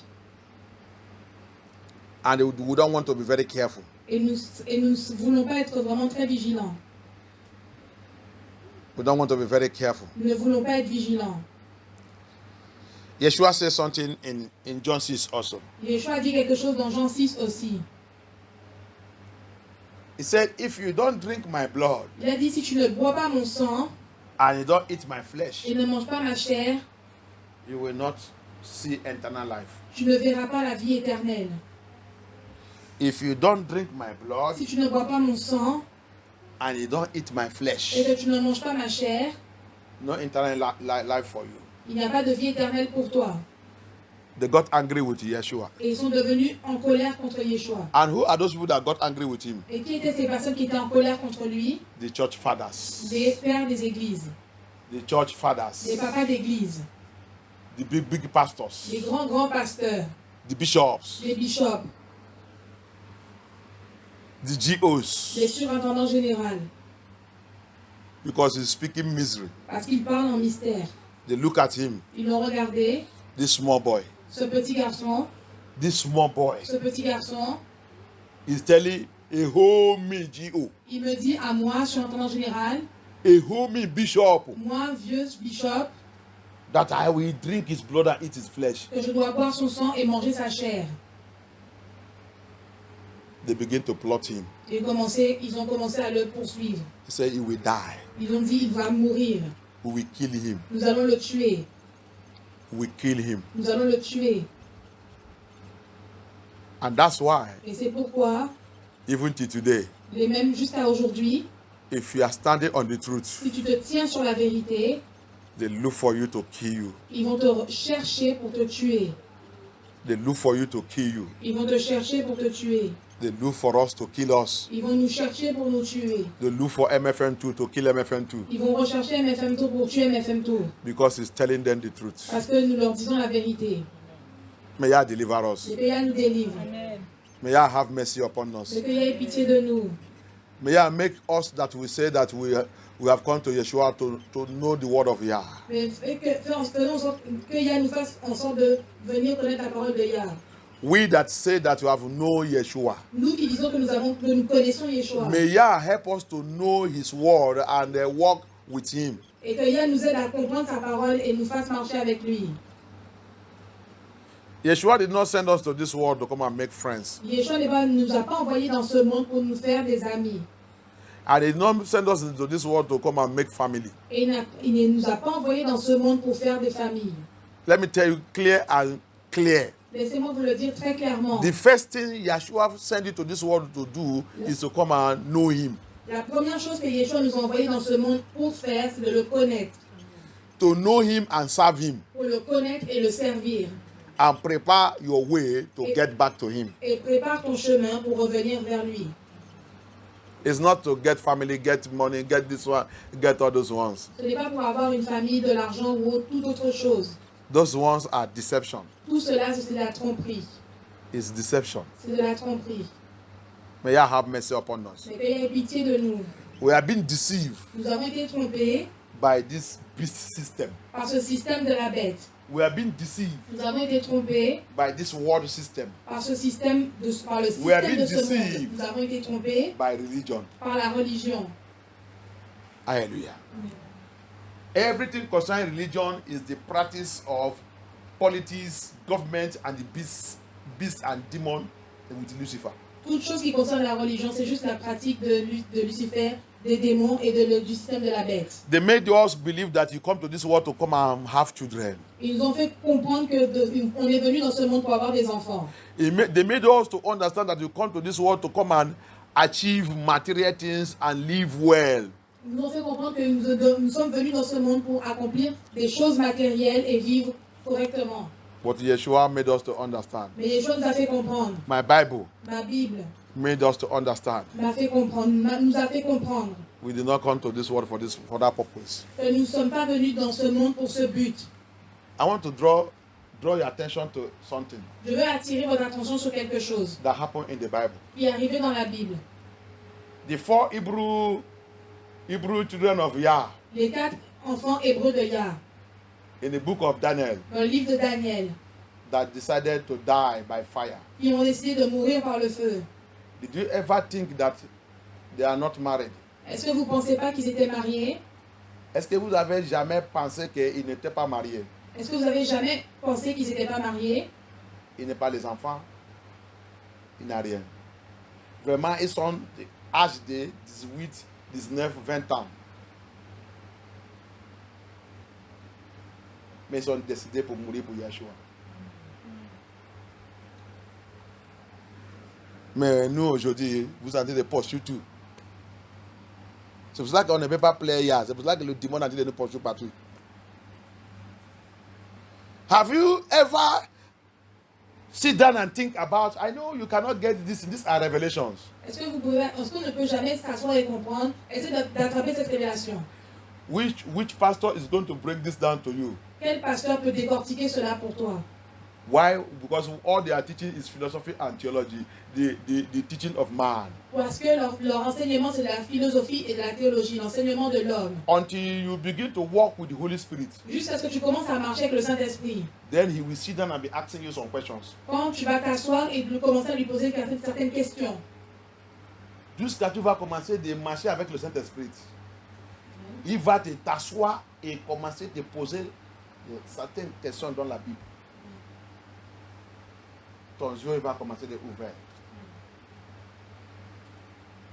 And we don't want to be very careful. Et nous ne voulons pas être vraiment très vigilants. We don't want to be very careful. Nous ne voulons pas être vigilants. Yeshua says something in John 6 also. Yeshua a dit quelque chose dans Jean 6 aussi. He said, if you don't drink my blood Il a dit, si tu ne bois pas mon sang and you don't eat my flesh, et ne manges pas ma chair, you will not see eternal life. tu ne verras pas la vie éternelle. If you don't drink my blood Si tu ne bois pas mon sang and you don't eat my et flesh, que tu ne manges pas ma chair, no eternal life for you. il n'y a pas de vie éternelle pour toi. They got angry with Yeshua. Et ils sont devenus en colère contre Yeshua. And who are those people that got angry with him? Et qui étaient ces personnes qui étaient en colère contre lui? The church fathers. Des pères des églises, The church fathers. des papas d'église, The big pastors. les grands pasteurs, The bishops. les bishops, The GOs. les surintendants généraux, Because he's speaking misery. parce qu'ils parlent en mystère. They look at him. Ils l'ont regardé, This small boy. ce petit garçon, is telling a whole me GO. il me dit à moi, surintendant général, A whole me bishop. moi, vieux bishop, That I will drink his blood and eat his flesh. que je dois boire son sang et manger sa chair. They begin to plot him. Et ils ont commencé à le poursuivre. He said he will die. Ils ont dit, il va mourir. We will kill him. Nous allons le tuer. We kill him. Nous allons le tuer. And that's why, Et c'est pourquoi, even till today, les mêmes jusqu'à aujourd'hui, if you are standing on the truth, si tu te tiens sur la vérité, they look for you to kill you. ils vont te chercher pour te tuer. They look for you to kill you. Ils vont te chercher pour te tuer. They look for us to kill us. Ils vont nous chercher pour nous tuer. They look for MFM2 to kill MFM2. Ils vont rechercher MFM Tour pour tuer MFM Tour. Because he's telling them the truth. Parce que nous leur disons la vérité. May Yah deliver us. Et que Yah nous délivre. Amen. May Yah have mercy upon us. Et que Yah ait pitié de nous. May Yah make us that we say that we have come to Yeshua to know the word of Yah. Mais faisons en sorte que Yah nous fasse en sorte de venir connaître la parole de Yah. We that say that we have known Yeshua. Nous qui disons que nous connaissons Yeshua. May Yah help us to know his word and walk with him. Et que Yah nous aide à comprendre sa parole et nous fasse marcher avec lui. Yeshua did not send us to this world to come and make friends. Yeshua ne nous a pas envoyés dans ce monde pour nous faire des amis. And he did not send us into this world to come and make family. Et il ne nous a pas envoyés dans ce monde pour faire des familles. Let me tell you clear and clear. Laissez-moi vous le dire très clairement. The first thing Yeshua sent you to this world to do is to come and know him. La première chose que Yeshua nous a envoyé dans ce monde pour faire, c'est de le connaître. To know him and serve him. Pour le connaître et le servir. And prepare your way to get back to him. Et prépare ton chemin pour revenir vers lui. It's not to get family, get money, get this one, get all those ones. Ce n'est pas pour avoir une famille, de l'argent ou toute autre chose. Those ones are deception. Tout cela, c'est de la tromperie. It's deception. C'est de la tromperie. May I have mercy upon us. Mais qu'il y ait pitié de nous. We have been deceived Nous avons été trompés by this beast system. par ce système de la bête. We have been deceived Nous avons été trompés by this world system, par le système We have been de ce monde. deceived. Nous avons été trompés by religion. par la religion. Hallelujah. Everything concerning religion is the practice of politics, government, and the beast and demon with Lucifer. Toute chose qui concerne la religion, c'est juste la pratique de Lucifer, des démons et du système de la bête. They made us believe that you come to this world to come and have children. Ils nous ont fait comprendre qu'on est venu dans ce monde pour avoir des enfants. They made us to understand that you come to this world to come and achieve material things and live well. Ils nous ont fait comprendre que nous sommes venus dans ce monde pour accomplir des choses matérielles et vivre correctement. But Yeshua made us to understand. Mais Yeshua nous a fait comprendre. My Bible Ma Bible made us to understand. nous a fait comprendre We did not come to this world for that purpose. que nous ne sommes pas venus dans ce monde pour ce but. I want to draw your attention to something Je veux attirer votre attention sur quelque chose that happened in the Bible. qui est arrivé dans la Bible. The 4 Hebrew children of Yah, Les 4 enfants hébreux de Yah, in the book of Daniel, dans le livre de Daniel, that decided to die by fire. qui ont décidé de mourir par le feu. Did you ever think that they are not married? Est-ce que vous ne pensez pas qu'ils étaient mariés? Est-ce que vous avez jamais pensé qu'ils n'étaient pas mariés? Est-ce que vous avez jamais pensé qu'ils n'étaient pas mariés? Il n'est pas les enfants. Il n'a rien. Vraiment, ils sont âgés de 18, 19, 20 ans. Mais ils ont décidé pour mourir pour Yeshua. Mais nous, aujourd'hui, vous entendez des postes sur tout. C'est pour ça qu'on ne peut pas plaire. C'est pour ça que le démon a dit de nous poursuivre partout. Have you ever sit down and think about, I know you cannot get this, these are revelations. Est-ce qu'on ne peut jamais s'asseoir et comprendre? Essayez d'attraper cette révélation. Which pastor is going to break this down to you? Quel pasteur peut décortiquer cela pour toi? Why? Because all they are teaching is philosophy and theology, the teaching of man. Parce que leur enseignement, c'est de la philosophie et de la théologie, l'enseignement de l'homme. Until you begin to walk with the Holy Spirit, Jusqu'à ce que tu commences à marcher avec le Saint-Esprit. then he will sit down and be asking you some questions. Quand tu vas t'asseoir et commencer à lui poser certaines questions. Jusqu'à tu vas commencer de marcher avec le Saint-Esprit. Il va t'asseoir et commencer de poser certaines questions dans la Bible. Ton yeux va commencer à ouvrir.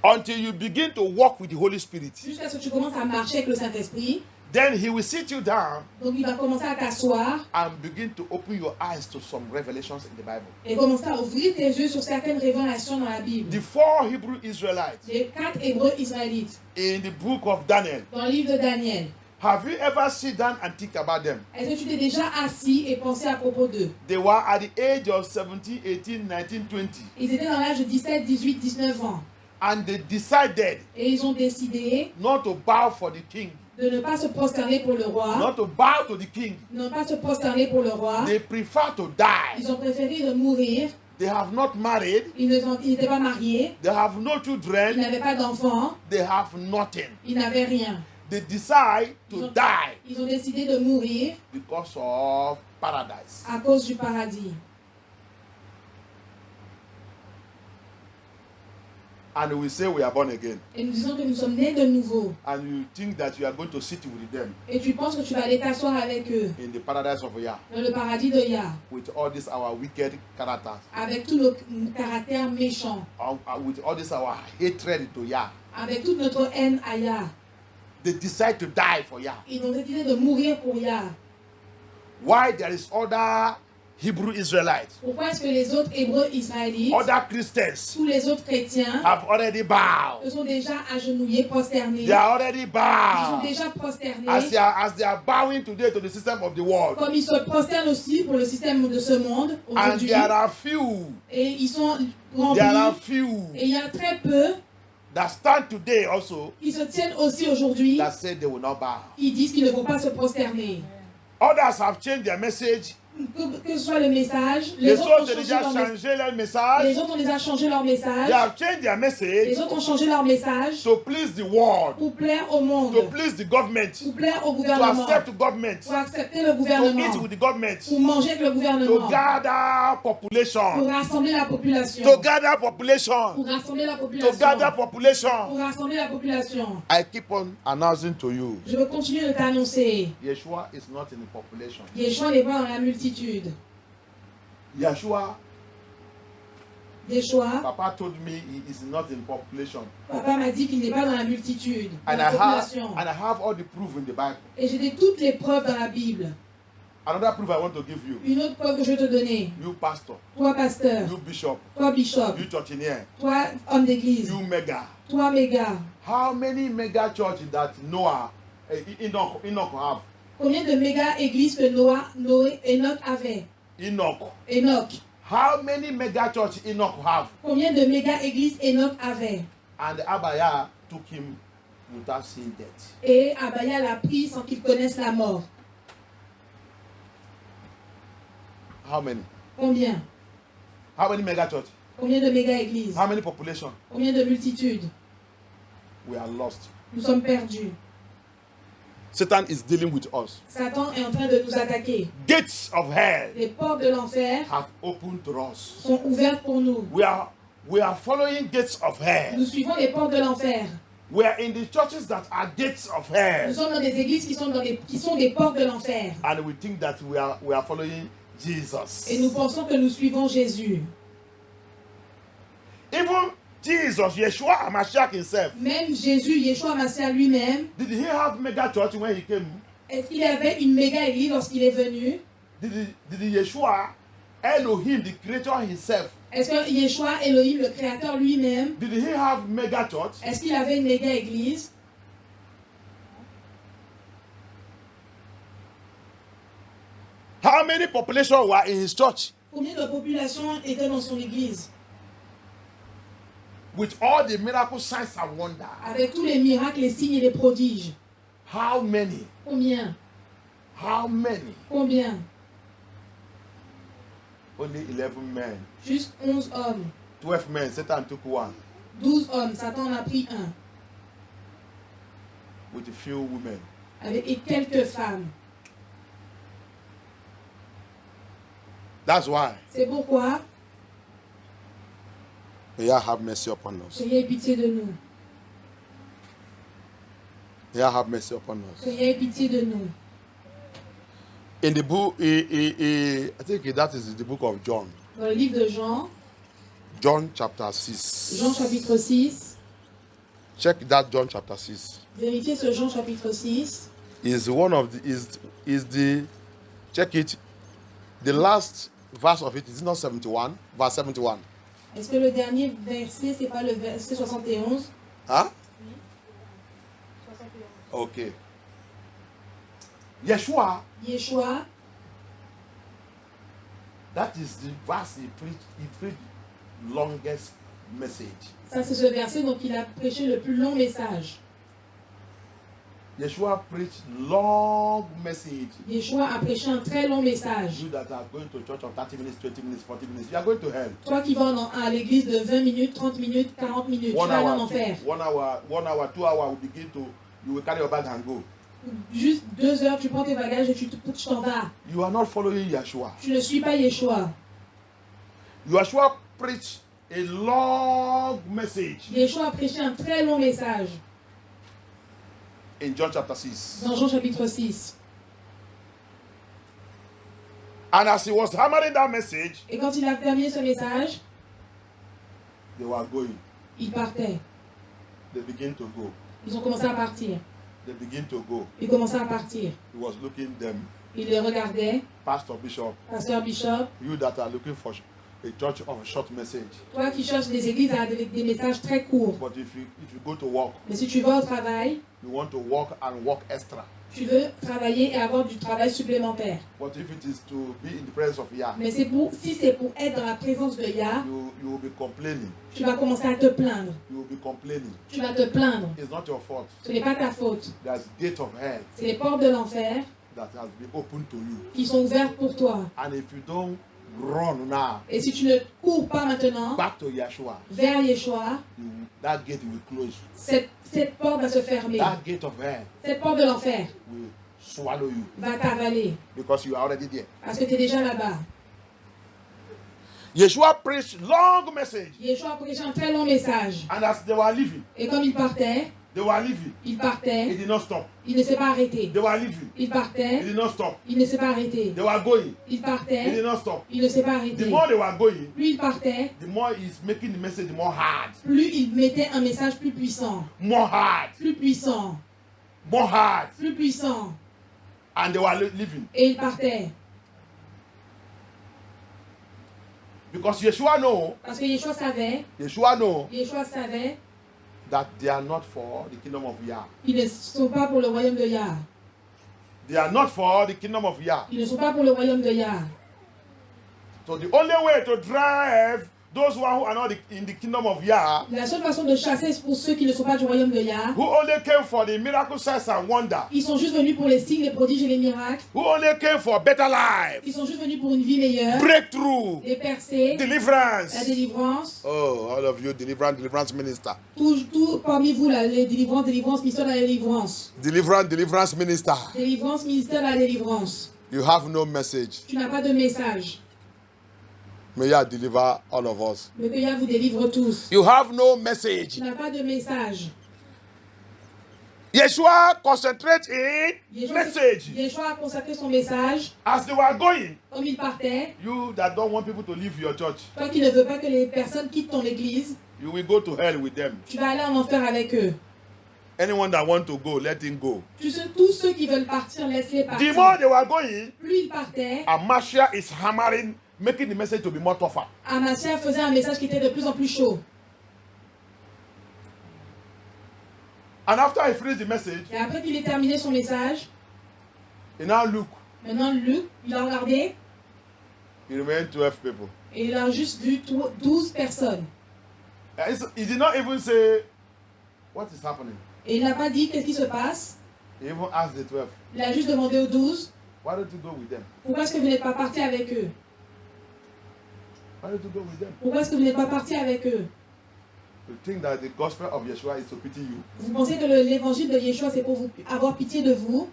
Until you begin to walk with the Holy Spirit, Jusqu'à ce que tu commences à marcher avec le Saint-Esprit. then he will sit you down Donc il va commencer à t'asseoir and begin to open your eyes to some revelations in the Bible. et commencer à ouvrir tes yeux sur certaines révélations dans la Bible. The 4 Hebrew Israelites Les 4 Hébreux israélites in the book of Daniel. dans le livre de Daniel. Have you ever sit down and think about them? Est-ce que tu t'es déjà assis et pensé à propos d'eux? They were at the age of 17, 18, 19, 20. Ils étaient dans l'âge de 17, 18, 19 ans. And they decided Et ils ont décidé not to bow for the king, de ne pas se prosterner pour le roi. not to bow to the king. De ne pas se prosterner pour le roi. They prefer to die. Ils ont préféré de mourir. They have not married. Ils n'étaient pas mariés. They have no Ils children. n'avaient pas d'enfants. They have nothing. Ils n'avaient rien. They decide to die Ils ont décidé de mourir because of paradise. à cause du paradis. And we say we are born again. Et nous disons que nous sommes nés de nouveau. And you think that you are going to sit with them Et tu penses que tu vas aller t'asseoir avec eux in the paradise of Yah dans le paradis de Yah, with all these our wicked characters, avec tout le caractère méchant, with all this our hatred to Yah. avec toute notre haine à Yah. They decide to die for Yah. Ils ont décidé de mourir pour Yah. Why there is other Hebrew Israelites, Pourquoi est-ce que les autres Hébreux israélites, other Christians tous les autres chrétiens, have already bowed? se sont déjà agenouillés, prosternés? They are already Ils sont bowed. déjà prosternés. As they are bowing today to the system of the world. Comme ils se prosternent aussi pour le système de ce monde And aujourd'hui. there are few, Et ils sont there are remplis. few Et il y a très peu that stand today also qui se tiennent aussi aujourd'hui, that say they will not bow. qui disent qu'ils ne vont pas se prosterner. Others have changed their message. Que ce soit le message, Les les autres autres ont ont changé déjà leur message. changé leur Les message. autres ont déjà changé leur They message. have changed their message Les autres ont changé leur message to please the world, pour plaire au monde, to please the government, pour plaire au to gouvernement, accept government, pour accepter le to gouvernement, eat with the government, pour manger avec le to gouvernement, gather pour population, rassembler la population, to gather population, pour rassembler la to population, gather pour population. rassembler la population. I keep on announcing to you, Je veux continuer de t'annoncer. Yeshua is not in the population. Yeshua n'est pas dans la multitude. Yeshua, Yeshua, Papa told me he is not in population. papa m'a dit qu'il n'est pas dans la multitude, dans And la I population. have all the proof in the Bible. Et j'ai toutes les preuves dans la Bible. Another proof I want to give you. Une autre preuve que je vais te donner. You pastor, Toi, pasteur. you bishop, Toi, bishop. you churchineer, Toi, homme d'église. you mega. Toi, méga. How many mega churches that Noah, Enoch have? Combien de méga églises que Enoch avait? Enoch. How many mega churches Enoch have? Combien de méga églises Enoch avait? And Abaya took him without seeing death. Et Abaya l'a pris sans qu'il connaisse la mort. How many? Combien? How many mega churches? Combien de méga églises? How many population? Combien de multitudes? We are lost. Nous sommes perdus. Satan is dealing with us. Satan est en train de nous attaquer. Gates of hell Les portes de l'enfer have opened to us. sont ouvertes pour nous. We are following gates of hell. Nous suivons les portes de l'enfer. We are in the churches that are gates of Nous hell. sommes dans des églises qui sont des portes de l'enfer. And we think that we are following Jesus. Et nous pensons que nous suivons Jésus. Even Jesus, Yeshua HaMashiach himself, Même Jésus, Yeshua Mashiach lui-même, did he have mega church when he came? est-ce qu'il avait une méga église lorsqu'il est venu? Did Yeshua, Elohim, the creator himself, Est-ce que Yeshua, Elohim, le créateur lui-même, did he have mega church? est-ce qu'il avait une méga église? How many population were in his church? Combien de population était dans son église? With all the miracle signs and wonders. Avec tous les miracles, les signes et les prodiges. How many? Combien? How many? Combien? Only 11 men. Juste 11 hommes. 12 men. Satan took one 12 hommes. Satan en a pris un. with a few women. Et quelques femmes. That's why. C'est pourquoi, May God have mercy upon us. ayez pitié de nous. May God have mercy upon us. Ayez pitié de nous. In the book, I think that is the book of John. Dans le livre de Jean, John chapter 6. Jean chapitre 6, Check that John chapter 6. vérifiez ce Jean chapitre 6. Is one of the is the check it. The last verse of it is not 71, verse 71. Est-ce que le dernier verset, c'est pas le verset 71? Huh? Okay. Yeshua, Yeshua, that is the verse he preached longest message. ça c'est ce verset dont il a prêché le plus long message. Yeshua preached long message. Yeshua a prêché un très long message. You that are going to church of 30 minutes, 20 minutes, 40 minutes, you are going to hell. Toi qui vas à l'église de 20 minutes, 30 minutes, 40 minutes, tu vas aller en enfer. 1 hour, 2 hours, you will carry your bag and go. Juste 2 heures, tu prends tes bagages et tu t'en vas. You are not following Yeshua. Tu ne suis pas Yeshua. Yeshua preached a long message Yeshua a prêché un très long message in John chapter 6. dans Jean chapitre 6. And as he was hammering that message, Et quand il a terminé ce message, they were going. il partait. They began to go. Ils ont commencé à partir. They began to go. Ils commençaient à partir. He was looking them. Il les regardait. Pastor Bishop, Pasteur Bishop, you that are looking for a church of a short message. toi qui cherches des églises avec des messages très courts. But if you go to work, Mais si tu vas au travail, you want to work and work extra. tu veux travailler et avoir du travail supplémentaire. But if it is to be in the presence of Yah, Mais si c'est pour être dans la présence de Yah, you will be complaining. tu vas commencer à te plaindre. You will be complaining. Tu vas te plaindre. It's not your fault. Ce n'est pas ta faute. There's gate of hell C'est les portes de l'enfer that has been opened to you. qui sont ouvertes pour toi. And if you don't run now Et si tu ne cours pas maintenant back to Yeshua, vers Yeshua, that gate will close. cette porte va se fermer. That gate of hell Cette porte de l'enfer will swallow you va t'avaler because you are already there. parce que tu es déjà là-bas. Yeshua preached long message, Yeshua a prêché un très long message. and as they were leaving, Et comme il partait, He did not stop. il ne s'est pas arrêté. They were leaving. Il He partait, did not stop. il ne s'est pas arrêté. They were going. Il He did partait, not stop. il ne s'est pas The arrêté. more they were going, Plus il partait, the more he's making the message more hard. plus il mettait un message plus puissant. More hard. Plus puissant, More hard. plus puissant. And they were leaving. Et il partait. Because Yeshua know Parce que Yeshua savait that they are not for the kingdom of Yah. qu'ils ne sont pas pour le royaume de Yah. They are not for the kingdom of Yah. Ils ne sont pas pour le royaume de Yah. So the only way to drive those who are not in the kingdom of Yah, La seule façon de chasser pour ceux qui ne sont pas du royaume de Yah, who only came for the miracle signs and wonder, ils sont juste venus pour les signes, les prodiges et les miracles. who only came for better life, Ils sont juste venus pour une vie meilleure, breakthrough, des percées, la deliverance. délivrance. Oh, all of you deliverance minister. Tout parmi vous, là, les délivrances, ministère de la délivrance. Deliverance minister. Délivrance, ministère de la délivrance. You have no message. Tu n'as pas de message, May Yah deliver all of us. mais que Yah vous délivre tous. You have no message. Tu n'as pas de message. Yeshua concentrate in message. Yeshua a consacré son message As they were going, comme il partait. you that don't want people to leave your church, Toi qui ne veux pas que les personnes quittent ton église, you will go to hell with them. tu vas aller en enfer avec eux. Anyone that want to go, let him go. Tous ceux qui veulent partir, laisse-les The more partir. they were going, Plus il partait, Amashiach is hammering, making the message to be more tougher. Amasia faisait un message qui était de plus en plus chaud. And after he finished the message, Et après qu'il ait terminé son message, he now look. maintenant Luc, il a regardé He remained 12 people. et il a juste vu 12 personnes. He did not even say, what is happening? Et il n'a pas dit qu'est-ce qui se passe. He even asked the 12, Il a juste demandé aux 12, why don't you go with them? pourquoi est-ce que vous n'êtes pas partis avec eux? Why don't you go with them? Pourquoi est-ce que vous n'êtes pas partis avec eux? You think that the gospel of Yeshua is to pity you? Vous pensez que l'évangile de Yeshua, c'est pour vous avoir pitié de vous?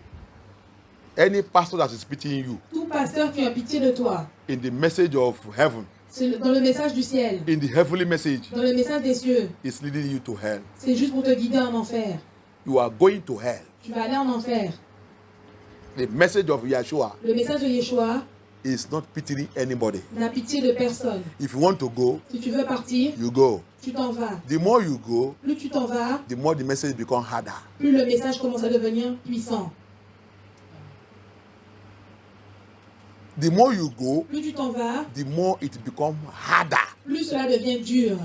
Any pastor that is pitying you Tout pasteur qui a pitié de toi, in the message of heaven, c'est dans le message du ciel, in the heavenly message, dans le message des cieux, is leading you to hell. c'est juste pour te guider en enfer. You are going to hell. Tu vas aller en enfer. The message of Yeshua Le message de Yeshua is not pitying anybody. n'a pitié de personne. If you want to go, Si tu veux partir, you go. tu t'en vas. The more you go, Plus tu t'en vas, the more the message becomes harder. plus le message commence à devenir puissant. The more you go, Plus tu t'en vas, the more it becomes harder. plus cela devient dur.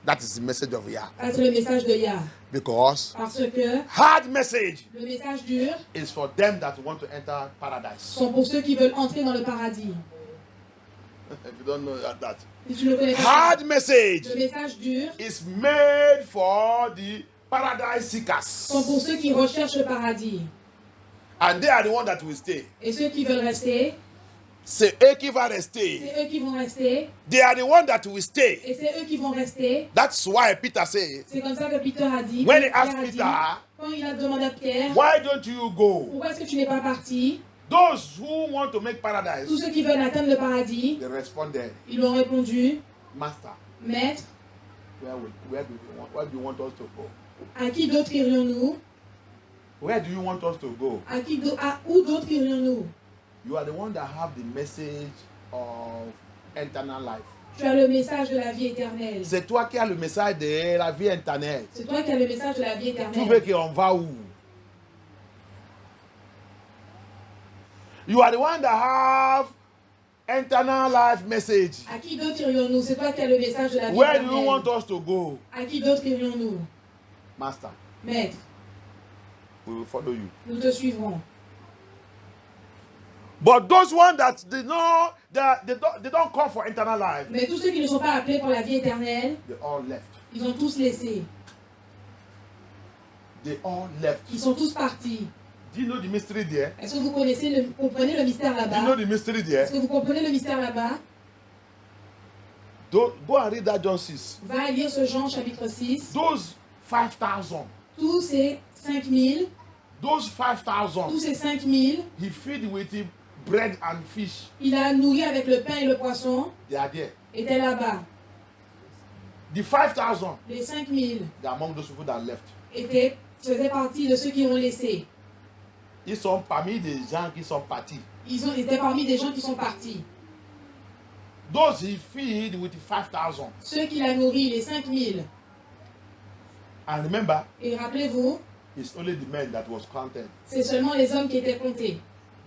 That is the message of Yah. C'est le message de Yah. Because Parce que hard message le message dur is for them that want to enter paradise. sont pour ceux qui veulent entrer dans le paradis. If you don't know that. Si tu ne connais pas, Hard message le message dur is made for the paradise seekers. sont pour ceux qui recherchent le paradis. And they are the ones that will stay. Et ceux qui veulent rester, C'est eux qui vont rester. c'est eux qui vont rester. They are the ones that will stay. Et c'est eux qui vont rester. That's why Peter said, C'est comme ça que Peter a dit. when he Pierre asked a dit, Peter, quand il a demandé à Pierre, why don't you go? pourquoi est-ce que tu n'es pas parti? Those who want to make paradise, Tous ceux qui veulent atteindre le paradis, they responded, ils lui ont répondu, Master, Maître, where do you want us to go? à qui d'autre irions-nous? Where do you want us to go? Où d'autres irions-nous? You are the one that have the message of eternal life. Tu as le message de la vie éternelle. C'est toi qui as le message de la vie éternelle. C'est toi qui as le message de la vie Tu veux éternelle. qu'on va où? You are the one that have eternal life message. À qui d'autre irions-nous? C'est toi qui as le message de la vie Where do you want éternelle. us to go? À qui d'autre irions-nous? Master, Maître, we will follow you. nous te suivrons. But those ones that they don't come for eternal life, Mais tous ceux qui ne sont pas appelés pour la vie éternelle, they all left. ils ont tous laissé. They all left. Ils sont tous partis. Do you know the mystery there? Est-ce que vous comprenez le mystère Do you know là-bas? the mystery there? Est-ce que vous comprenez le mystère là-bas? Go and read that John 6. Va lire ce Jean chapitre 6. Those 5,000. Tous ces 5000, Those 5,000. tous ces 5000, He feed with him bread and fish. il a nourri avec le pain et le poisson, They are there. étaient là-bas. The 5,000, Les 5000 they are among those people that left. faisaient partie de ceux qui ont laissé. Ils sont parmi des gens qui sont partis. Étaient parmi des gens qui sont partis. Those he feed with 5,000. Ceux qu'il a nourris, les 5000. And remember, Et rappelez-vous, it's only the men that was counted. c'est seulement les hommes qui étaient comptés.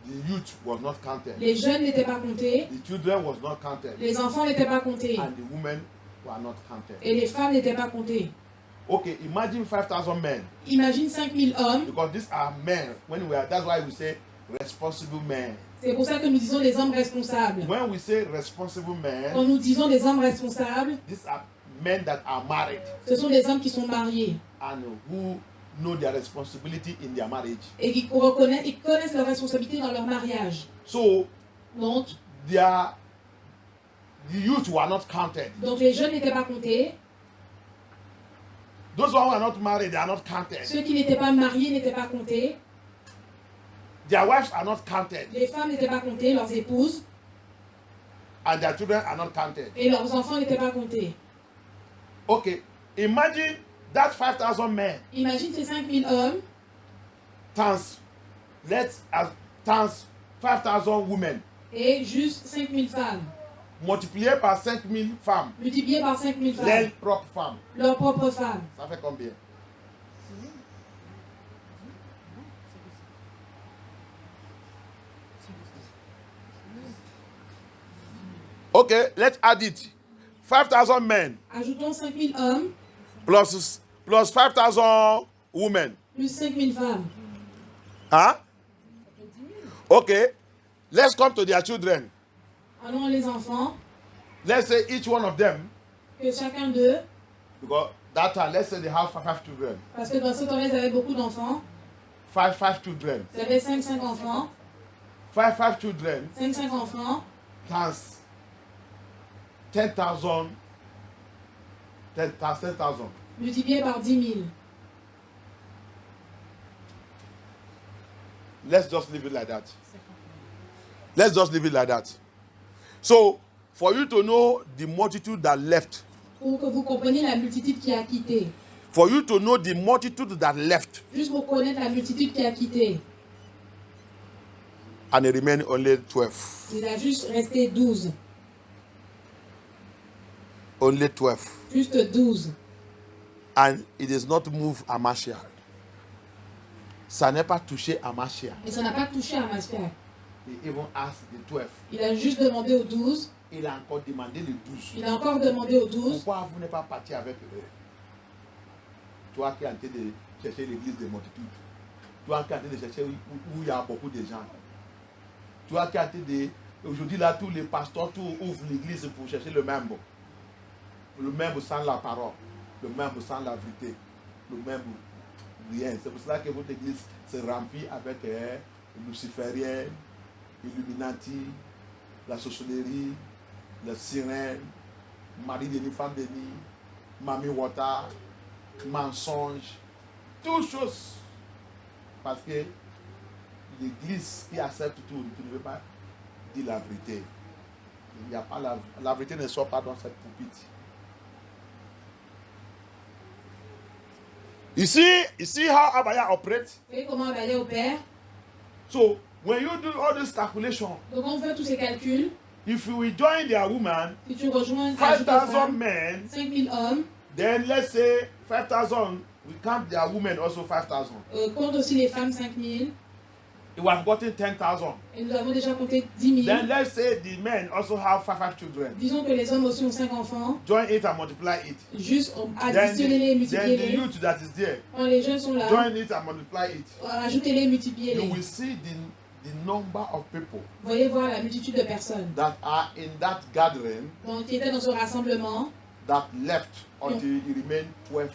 The youth was not counted. Les jeunes n'étaient pas comptés, The children was not counted. les enfants n'étaient pas comptés, And the women were not counted. et les femmes n'étaient pas comptées. Okay, imagine 5,000 men. Imagine 5000 hommes, Because these are men. That's why we say responsible men. C'est pour ça que nous disons des hommes responsables. When we say responsible Quand men, nous disons des hommes responsables, these are men that are married ce sont des hommes qui sont mariés and who know their responsibility in their marriage. et qui connaissent leurs responsabilités dans leur mariage. So Donc the youth were not counted. les jeunes n'étaient pas comptés. Those who are not married, they are not counted. Ceux qui n'étaient pas mariés n'étaient pas comptés. Their wives are not counted, Les femmes n'étaient pas comptées, leurs épouses and their children are not counted. et leurs enfants n'étaient pas comptés. Okay, imagine that 5,000 men Imagine ces 5000 hommes times 5,000 women et juste 5000 femmes. multiplié par 5,000 femmes, Multiplié par 5000 femmes. leurs propres femmes. Leurs propres femmes. Ça fait combien? Okay, let's add it. 5,000 men Ajoutons 5000 hommes plus 5,000 women. plus 5000 femmes. Huh? Okay, let's come to their children. Allons les enfants, Let's say each one of them, que chacun d'eux, because that time, let's say they have five children. parce que dans ce temps-là, ils avaient beaucoup d'enfants. Five children. Ils avaient 5 enfants. Five children 5 enfants. times 10,000. 10,000. Multiplié par 10 000. Let's just leave it like that. Let's just leave it like that. So, for you to know the multitude that left, Pour que vous compreniez la multitude qui a quitté. for you to know the multitude that left, Juste pour connaître la multitude qui a quitté. and it remained only 12. Il a juste resté 12. Only 12. Juste 12. And it is not moved Amashia. Ça n'est pas touché Amashia. Et ça n'a pas touché à Mashiach. He even asked the 12. Il a juste demandé aux 12. Il a encore demandé les 12. Il a encore demandé aux 12. Pourquoi vous n'êtes pas parti avec eux? Toi qui es en train de chercher l'église des multitudes. Toi qui es en train de chercher où il y a beaucoup de gens. Toi qui es en train de... Aujourd'hui, là, tous les pasteurs ouvrent l'église pour chercher le même. Le même sans la parole. Le même sans la vérité. Le même rien. C'est pour cela que votre église se remplit avec Luciférien, Illuminati, la sorcellerie, la sirène, mari béni, femme bénie, Mami Wata, mensonge, toutes choses. Parce que l'église qui accepte tout, ne veut pas dire la vérité. Il n'y a pas la vérité ne sort pas dans cette pulpite. You see how Abaya operates? Vous voyez comment Abaya opère? So, when you do all this calculation, Donc on fait tous ces calculs. if you will join their woman, Si tu rejoins 5,000 men, 5000 hommes, then let's say 5,000, we count their women also 5,000. compte aussi les femmes 5000. We have gotten 10,000. Et nous avons déjà compté 10 000. Then let's say the men also have five children. Disons que les hommes aussi ont 5 enfants. Join it and multiply it. Juste Then additionnez-les et the multipliez-les. youth that is there, Quand les jeunes sont là, join it and multiply it. ajoutez-les et You multipliez-les. will see the number of people Vous voyez voir la multitude de personnes that are in that gathering donc, qui étaient dans ce rassemblement, that left until it remained 12.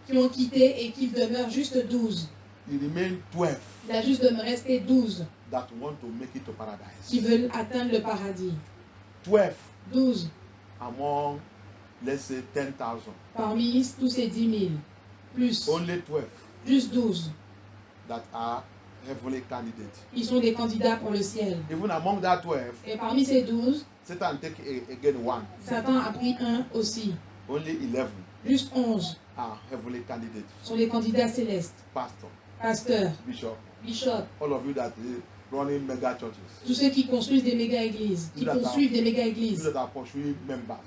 qui ont quitté et qui demeurent juste 12. It remained 12 Il a juste de me rester 12 that want to make it to qui paradise. veulent atteindre le paradis. 12 12 among, let's say, 10,000. parmi tous ces 10 000. Plus, Only 12 juste 12. that are heavenly candidates. Ils sont des candidats pour le ciel. Even among that 12, Et parmi ces 12, Satan take again one. Satan a pris un aussi. Only 11 Juste 11 are heavenly candidates. sont les candidats célestes. Pastor, Pasteurs, bishop, bishops, all of you that running mega churches. tous ceux qui construisent des méga-églises, qui poursuivent des You méga-églises, that are pursuing members.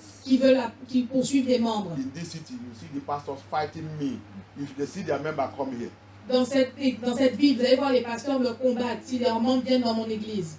qui poursuivent des membres. In this city, you see the pastors fighting me. If they see their member come here, Dans cette ville, vous allez voir les pasteurs me combattre si leurs membres viennent dans mon église.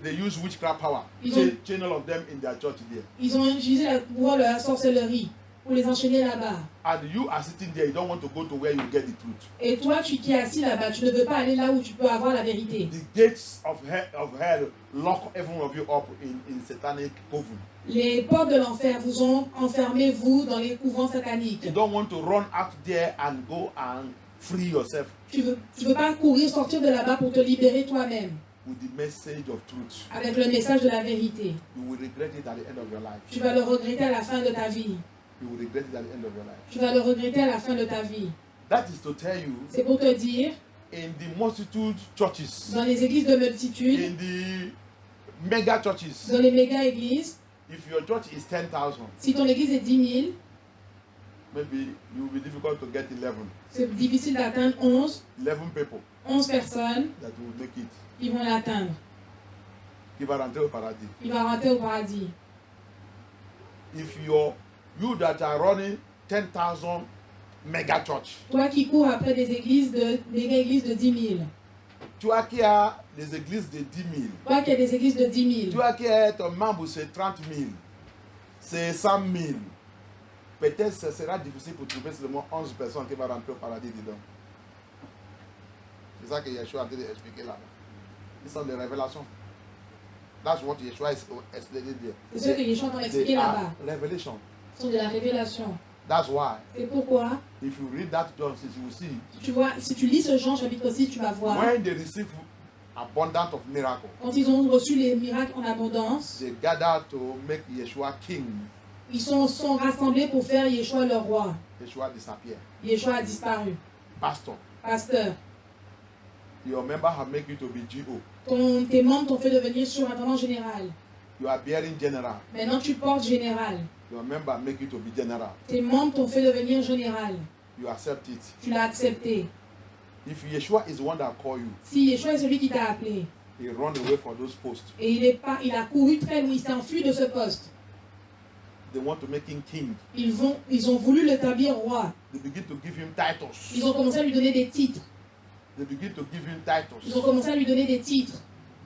they use witchcraft power. Ils ont- Chain all of them in their church there. Ils ont utilisé le pouvoir de la sorcellerie. pour les enchaîner là-bas. And you are sitting there, you don't want to go to where you get the truth. Et toi, qui es assis là-bas, tu ne veux pas aller là où tu peux avoir la vérité. The gates of hell lock every one of you up in satanic coven. Les portes de l'enfer vous ont enfermé, vous, dans les couvents sataniques. You don't want to run out there and go and free yourself Tu veux pas courir, sortir de là-bas pour te libérer toi-même. with the message of truth. Avec le message de la vérité. You will regret it at the end of your life. Tu vas le regretter à la fin de ta vie. You will regret it at the end of your life. Tu vas le regretter à la fin de ta vie. That is to tell you, C'est pour te dire, in the multitude churches, dans les églises de multitude, in the mega churches, dans les méga-églises, if your church is 10,000, si ton église est 10 000, maybe it will be difficult to get 11. c'est difficile d'atteindre 11 people 11 personnes that will make it. qui vont l'atteindre. Qui va rentrer au paradis. Il va rentrer au paradis. If you that are running 10,000 mega church, Toi qui cours après des méga-églises de 10 000, toi qui as des églises de 10 000, toi qui as des églises de 10 000, toi qui es ton membre, c'est 30 000, c'est 100 000. Peut-être ce sera difficile pour trouver seulement 11 personnes qui vont rentrer au paradis dedans. C'est ça que Yeshua a dit d'expliquer là. Ce sont des révélations. That's what Yeshua is explaining there. c'est ce que Yeshua est en train d'expliquer là-bas. Revelation. Ce sont de la révélation. That's why, C'est pourquoi, if you read that John 6, you will see, tu vois, si tu lis ce Jean chapitre 6, tu vas voir, when they receive abundance of miracles, quand ils ont reçu les miracles en abondance, they gather to make Yeshua king. ils sont rassemblés pour faire Yeshua leur roi. Yeshua disappear. Yeshua a disparu. Pastor, Pasteur, your member have made you to be GO. tes membres t'ont fait devenir surintendant général. You are bearing general. Maintenant tu portes général. Your member make you to be general. Tes membres t'ont fait devenir général. You accept it. Tu l'as accepté. If Yeshua is the one that call you, Si Yeshua est celui qui t'a appelé, he run away from those posts. et il a couru très loin, il s'est enfui de ce poste. They want to make him king. Ils ont voulu l'établir roi. They begin to give him titles. Ils ont commencé à lui donner des titres. They begin to give him Ils ont titles. commencé à lui donner des titres.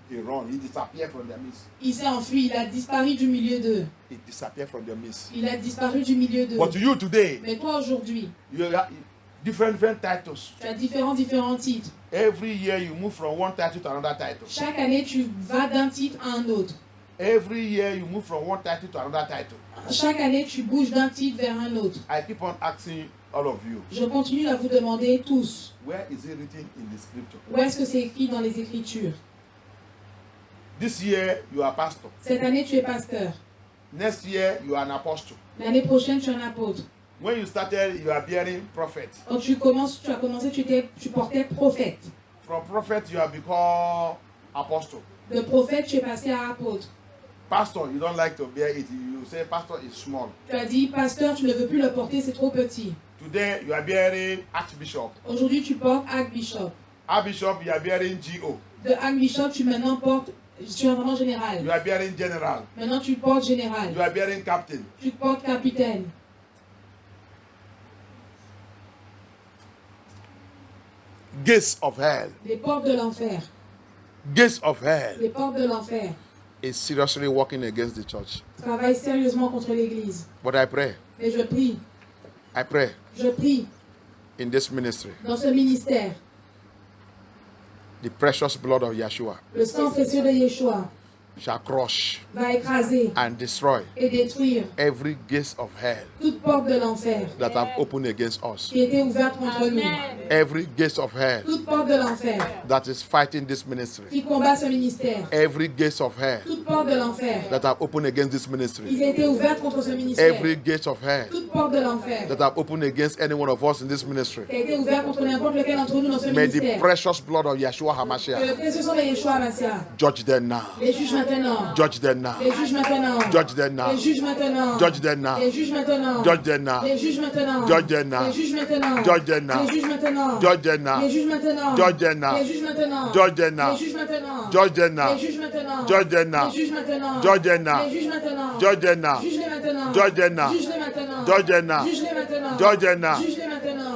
He run. He disappear from their midst. Il s'est enfui, il a disparu du milieu d'eux. He disappear from their midst. Il a disparu du milieu d'eux. But to you today, Mais toi aujourd'hui, you have different titles. tu as différents titres. Every year you move from one title to another title. Chaque année, tu vas d'un titre à un autre. Every year you move from one title to another title. Chaque année, tu bouges d'un titre vers un autre. I keep on asking all of you, Je continue à vous demander tous, where is it written in the scripture? où est-ce que c'est écrit dans les Écritures? This year you are pastor. Cette année, tu es pasteur. Next year you are an apostle. L'année prochaine, tu es un apôtre. When you started, you are bearing prophet. Quand tu as commencé, tu portais prophète. From prophet you have become apostle. De prophète, tu es passé à apôtre. Pastor, you don't like to bear it. You say pastor is small. Tu as dit, pasteur, tu ne veux plus le porter, c'est trop petit. Today you are bearing archbishop. Aujourd'hui, tu portes archbishop. Archbishop, you are bearing GO. De archbishop, tu maintenant portes surintendant You général. are bearing general. Maintenant, tu portes You général. are bearing captain. Tu portes capitaine. Gates of hell. Les portes de l'enfer. Gates of hell Les portes de l'enfer is seriously working against the church. travaillent sérieusement contre l'Église. But I pray, Mais je prie I pray in this ministry, dans ce ministère, the precious blood of Yeshua le sang précieux de Yeshua shall crush va écraser and destroy et détruire every gate of hell toute porte de l'enfer that have opened against us. qui était ouverte contre nous. Every gate of hell Toute porte de l'enfer that is fighting this ministry. qui combat ce ministère. Every gate of hell Toute porte de l'enfer that have opened against this qui ministry. a été ouverte contre ce ministère. Every gate of hell Toute porte de l'enfer that have opened against any one of us in this ministry. qui a été ouverte contre n'importe lequel d'entre nous dans ce May the ministère. precious blood of Yeshua Que le HaMashiach précieux sang de Yeshua Mashiach judge them now. les juge maintenant. Judge them now. Les juge maintenant. Judge them now. Les juge maintenant. Judge them now. Les juge maintenant. Judge them now. Les juge maintenant. Judge them now. Les juge maintenant. Judge them now. Les juge maintenant. Judge them now. Les juge maintenant. Judge them now. Les juge maintenant. Judge them now. Les juge maintenant. Judge them now. Les juge maintenant. Judge them now. Les juge maintenant. Judge them now. Les juge maintenant. Judge them now. Juge-les maintenant. Judge them now. Juge-les maintenant. Judge them now. Juge-les maintenant. Judge them now. Juge-les maintenant.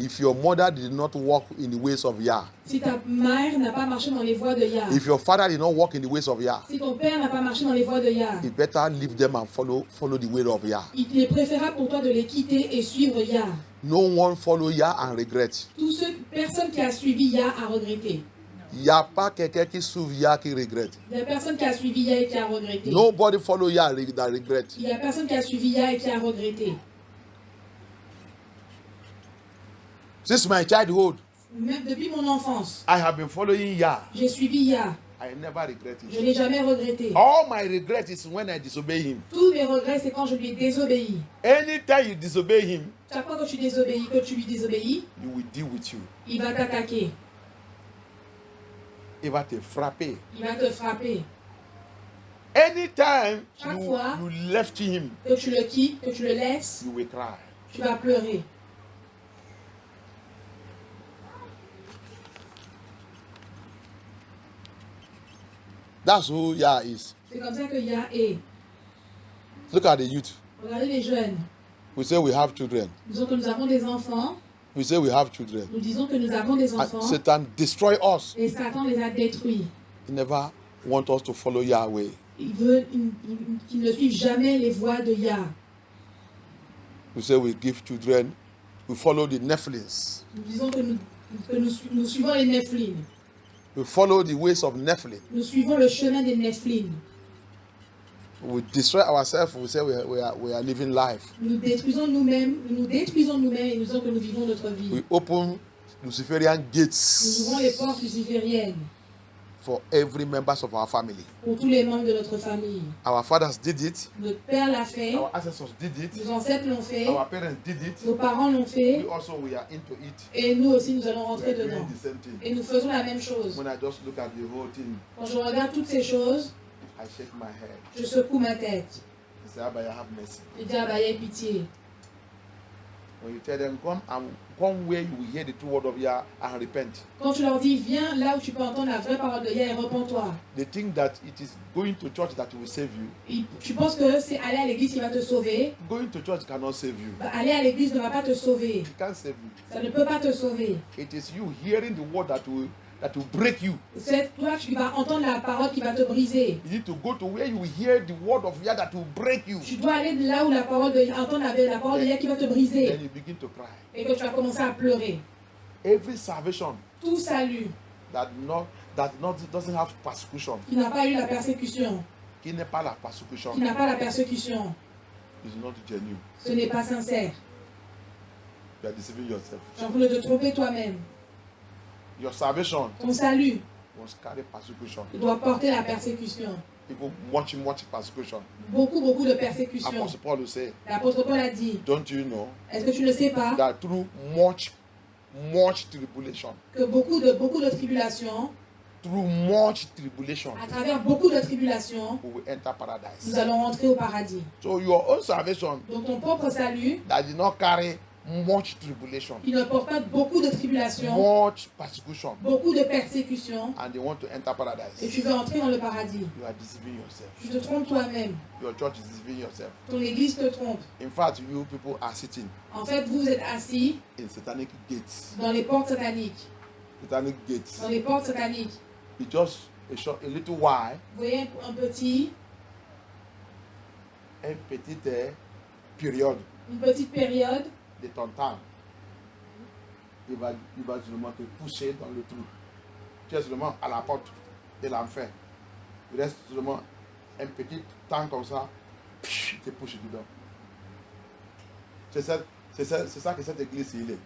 If your mother did not walk in the ways of Yah, Si ta mère n'a pas marché dans les voies de Yah, if your father did not walk in the ways of Yah, si ton père n'a pas marché dans les voies de Yah, you better leave them and follow the way of Yah. il est préférable pour toi de les quitter et suivre Yah. No one follow Yah and regret. Personne qui a suivi Yah a regretté. Il n'y a pas quelqu'un qui suit Yah qui regrette. Il n'y a personne qui a suivi Yah et qui a regretté. Nobody follow Yah that regret. Il n'y a personne qui a suivi Yah et qui a regretté. Since my childhood, Même depuis mon enfance, I have been following Yah. j'ai suivi Yah. I never regret Je it. n'ai jamais regretté. All my regret is when I disobey him. Tous mes regrets, c'est quand je lui ai désobéi. Anytime you disobey him, Chaque fois que tu désobéis, que tu lui désobéis, he will deal with you. il va t'attaquer. Il va te frapper. Il va te frapper. Anytime Chaque fois you left him, que tu le quittes, que tu le laisses, you will cry. tu vas pleurer. That's who Yah is. C'est comme ça que Yah est. Look at the youth. Regardez les jeunes. We say we have children. Nous disons que nous avons des enfants. We say we have children. Nous disons que nous avons des And enfants. Satan destroy us. Et Satan les a détruits. He never want us to follow Yahweh. Il veut qu'ils ne suivent jamais les voies de Yah. We say we give children. We follow the Nephilims. Nous disons que nous suivons les Nephilim. We follow the ways of Nephilim. Nous suivons le chemin des Nephilim. We destroy ourselves. We say we are living life. Nous détruisons nous-mêmes et nous disons que nous vivons notre vie. We open Luciferian Nous gates ouvrons les portes lucifériennes for every members of our family. pour tous les membres de notre famille. Our fathers did it. Notre père l'a fait, Our ancestors did it. nos ancêtres l'ont fait, Our parents did it. nos parents l'ont fait, We also we are into it. et nous aussi nous allons We rentrer are doing dedans. the same thing. Et nous faisons la même chose. When I just look at the whole thing, Quand je regarde toutes ces choses, I shake my head. je secoue ma tête. I say, Abba, have mercy. Je dis, ah bah, aie pitié. When you tell them, come where you will hear the true word of Yah and repent. Quand tu leur dis, viens là où tu peux entendre la vraie parole de Yah et repens-toi. They think that it is going to church that will save you. Tu penses que c'est aller à l'église qui va te sauver. Going to church cannot save you. Bah, aller à l'église ne va pas te sauver. It can't save you. Ça ne peut pas te sauver. It is you hearing the word that will break you. C'est toi qui vas entendre la parole qui va te briser. You need to go to where you will hear the word of Yah that will break you. Tu dois aller là où entendre la parole de Yah qui va te briser. Then you begin to cry. Et que tu vas commencer à pleurer. Every salvation Tout salut doesn't have persecution, qui n'a pas eu la persécution, qui n'est pas la persecution, qui n'a pas la persécution, is not genuine. ce n'est pas sincère. You are deceiving yourself. Tu es en train de te tromper toi-même. Your salvation Ton salut must carry persecution. doit porter la persécution. People much persecution. Beaucoup de persécution. Apostle Paul will say, L'apôtre Paul a dit, don't you know est-ce que tu ne sais pas that through much tribulation, que beaucoup de tribulations, à travers beaucoup de tribulations, we will enter paradise. nous allons rentrer au paradis. So your own salvation Donc ton propre salut, that did not carry much tribulation, qui ne porte pas beaucoup de tribulations, much persecution, beaucoup de persécutions, and they want to enter et paradise, tu veux entrer dans le paradis. you are deceiving yourself. Tu te trompes toi-même. Your church is deceiving yourself. Ton église te trompe. In fact, you people are sitting En fait, vous êtes assis in satanic gates. dans les portes sataniques. Satanic gates. Dans les portes sataniques. It's just a little while, Vous voyez un petit période une petite période, de ton temps. Il va seulement te pousser dans le trou. Tu es seulement à la porte de l'enfer. Il reste seulement un petit temps comme ça, il te pousse dedans. C'est ça que cette église il est.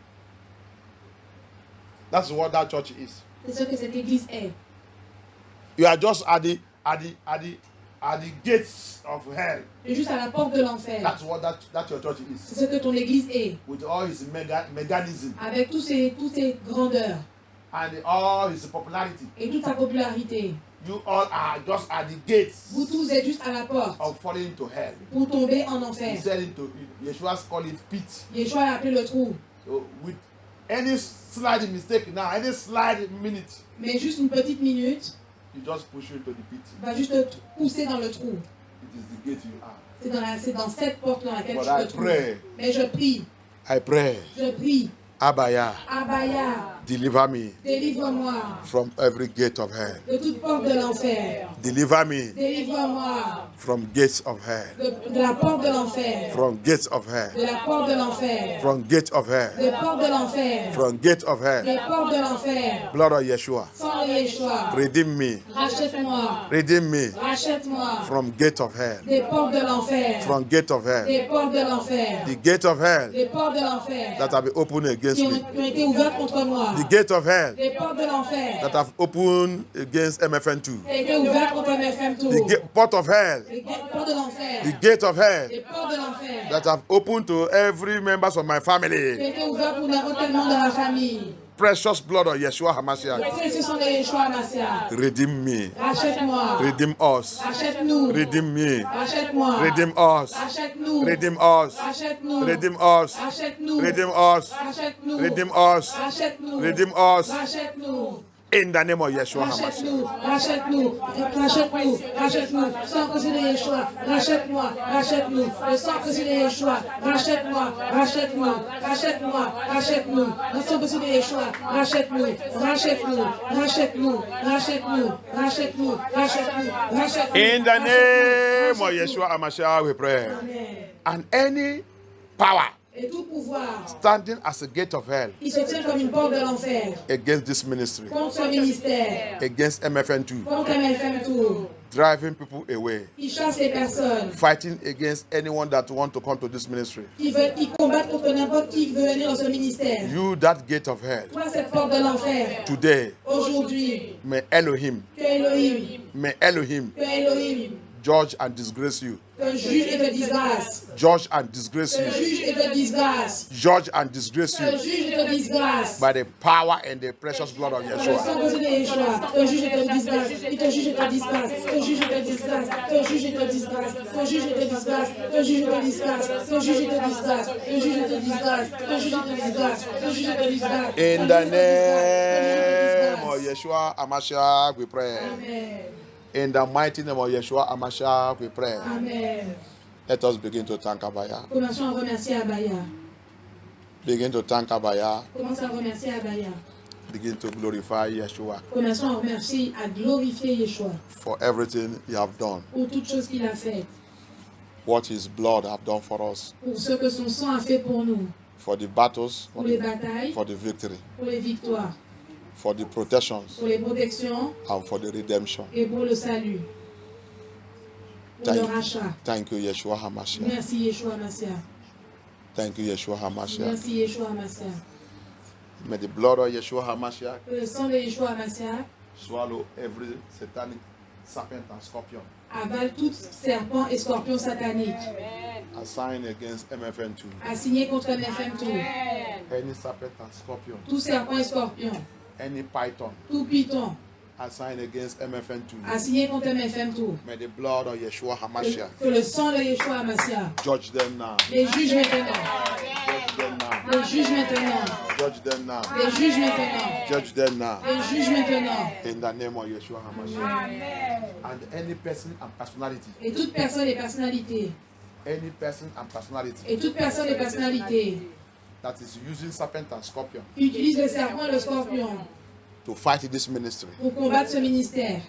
That's what that church is. c'est ce que cette église est. You are just at the gates of hell. C'est juste à la porte de l'enfer. That's what that your church is. C'est ce que ton église est. With all his mechanism Avec toutes ces grandeurs and all his popularity. et toute sa popularité. You all are just at the gates Vous tous êtes juste à la porte of falling into hell. pour tomber en He enfer. said Yeshua called it pit. Yeshua a appelé le trou. So with any slight mistake now, any slight minute, Mais juste une petite minute, you just push you into the pit. va juste te pousser dans le trou. It is the gate you are. C'est dans cette porte dans laquelle But tu I te trouves. pray. Mais je prie, I pray je prie Abaya, Abaya, deliver me délivre-moi from every gate of hell. de toute porte de l'enfer. Deliver me Délivre-moi from gates of hell. de la porte de l'enfer. From gates of De hell. la porte de l'enfer. From gate of hell. Des portes de l'enfer. From gate of hell. Des portes de l'enfer. Blood of Yeshua, Sans Yeshua. redeem me. Rachète-moi. Redeem me Rachète-moi. from gate of hell. Des portes de l'enfer. From gate of hell. Des portes de l'enfer. The gate of hell Des portes de l'enfer. that have been opened against Qui me. ont été ouvertes contre moi. The gate of hell Des portes de l'enfer. that have opened against MFN2. Qui ont été ouvertes contre MFM Tour. The port of hell. Les portes de l'enfer. The gate of hell Les portes de l'enfer. that have opened to every members of my Qui family. ont été ouvertes pour n'importe quel membre de la famille. Precious blood of Yeshua HaMashiach. Ce sont de Yeshua Massia. Redeem me. Rachète-moi. Redeem us. Rachète-nous. Redeem me. Rachète-moi. Redeem us. Rachète-nous. Redeem us. Rachète-nous. Redeem us. Rachète-nous. Redeem us. Rachète-nous. Redeem us. Rachète-nous. Redeem us. Rachète-nous. In the name of Yeshua HaMashiach. Rachète-nous, rachète-nous, rachète-nous, rachète-nous, sang précieux de Yeshua, rachète-moi, rachète-nous, le sang précieux de Yeshua, rachète-moi, rachète-moi, rachète-moi, rachète-nous, le sang précieux de Yeshua, rachète-nous, rachète-nous, rachète-nous, rachète-nous, rachète-nous, rachète-nous, rachète-nous. In the name of Yeshua HaMashiach, we pray. Amen. And any power Et tout pouvoir standing as a gate of hell qui se tient comme une porte de l'enfer against this ministry, contre ce ministère, against MFN2, contre MFM Tour, driving people away, qui chasse les personnes, fighting against anyone that want to come to this ministry. qui combattent contre n'importe qui veut venir dans ce ministère. You, that gate of hell, Toi, cette porte de l'enfer, today, aujourd'hui, may Elohim, que Elohim, judge and disgrace you. que juge et te disgrâce, Judge and disgrace que you. juge et te disgrâce, Judge and disgrace que you juge et te disgrâce. by the power and the precious blood of Le Yeshua. sang précieux de Yeshua, que juge et te disgrâce, il te juge et te disgrâce, que juge et te disgrâce, que juge et te disgrâce, que juge et te disgrâce, que juge et te disgrâce, que juge et te disgrâce, que juge et te disgrâce, que juge et te disgrâce, que juge et te disgrâce. In the name of Yeshua HaMashiach, we pray. Amen. In the mighty name of Yeshua HaMashiach, we pray. Amen. Let us begin to thank Abaya. Commençons à remercier Abaya. Begin to thank Abaya. Commençons à remercier Abaya. Begin to glorify Yeshua Commençons à remercier, à glorifier Yeshua for everything he have done. pour toutes choses qu'il a faites, What his blood have done for us. pour ce que son sang a fait pour nous, For the battles, pour les batailles, for the victory, pour les victoires, for the protections, pour les protections and for the redemption. et pour le salut, pour le rachat. Thank you, Yeshua HaMashiach. Merci Yeshua Massia. Thank you, Yeshua HaMashiach. Merci Yeshua Massia. May the blood of Yeshua HaMashiach Que le sang de Yeshua Massia swallow every satanic serpent and scorpion avale tout serpent et scorpion satanique assigned against MFN2. assigné contre MFM Tour. Any serpent and scorpion, Tout serpent et scorpion, any python tout python assigned against MFN2. assigné contre MFM Tour. May the blood of Yeshua HaMashiach Que le sang de Yeshua Massia judge them now. les juge maintenant. Judge them now. Les juge maintenant. Judge them now. Les juge maintenant. Judge them now. Les juge maintenant. In the name of Yeshua HaMashiach. And any person and personality, Et toute personne et personnalité. any person and personality Et toute personne et personnalité that is using serpent and scorpion qui utilise le serpent et le scorpion to fight this ministry, pour combattre ce ministère.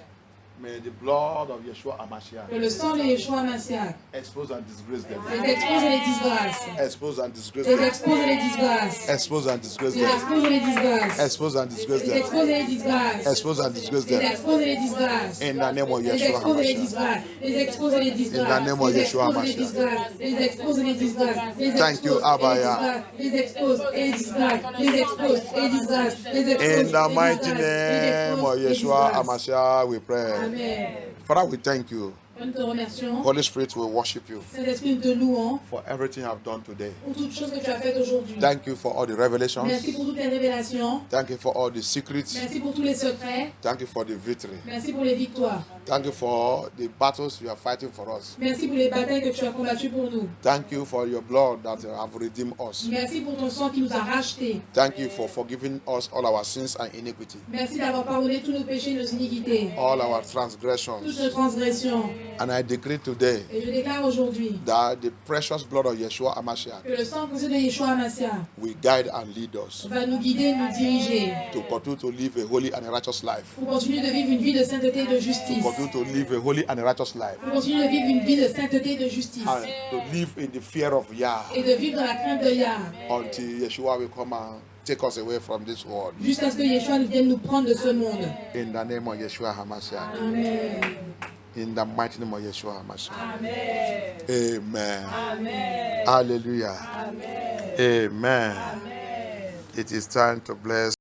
may the blood of Yeshua HaMashiach Que le sang de Yeshua Massia expose and disgrace them. les expose et les disgrâce. Expose and disgrace Les them. expose et les disgrâce. Expose and disgrace Les them. expose et les disgrâce. Expose and disgrace Les them. expose et les disgrâce. Expose and disgrace Les them. expose et les disgrâce. In the name of Les Yeshua expose et les HaMashiach. disgrâce. Les expose et les disgrâce. In the name of Les Yeshua expose et les HaMashiach. disgrâce. Les expose et les disgrâce. Les Thank you, expose et les Abaya. disgrâce. Les expose et les disgrâce. Les expose et les disgrâce. Les expose In et the les mighty disgrâce. name of Les expose et les Yeshua disgrâce. HaMashiach, we pray. Amen. Father, we thank you. Nous te remercions. Holy Spirit, we worship you Saint-Esprit, nous te louons for everything you have done today. pour toutes choses que tu as faites aujourd'hui. Thank you for all the revelations. Merci pour toutes les révélations. Thank you for all the secrets. Merci pour tous les secrets. Thank you for the victory. Merci pour les victoires. Thank you for the battles you are fighting for us. Merci pour les batailles que tu as combattues pour nous. Thank you for your blood that have redeemed us. Merci pour ton sang qui nous a rachetés. Thank you for forgiving us all our sins and iniquity, Merci d'avoir pardonné tous nos péchés et nos iniquités, all our toutes transgressions. nos transgressions. And I decree today Et je déclare aujourd'hui that the precious blood of Yeshua Hamashiach que le sang précieux de Yeshua Hamashiach will guide and lead us va nous guider, nous diriger to continue to live a holy and a righteous life. pour continuer de vivre une vie de sainteté et de justice. Continue to live a holy and a righteous life. Pour continuer de vivre une vie de sainteté et de justice. And to live in the fear of Yah Et de vivre dans la crainte de Yah. until Yeshua will come and take us away from this world. Jusqu'à ce que Yeshua vienne nous prendre de ce monde. In the name of Yeshua Hamashiach. Amen. In the mighty name of Yeshua Hamashiach. Amen. Amen. Amen. Hallelujah. Amen. Amen. Amen. It is time to bless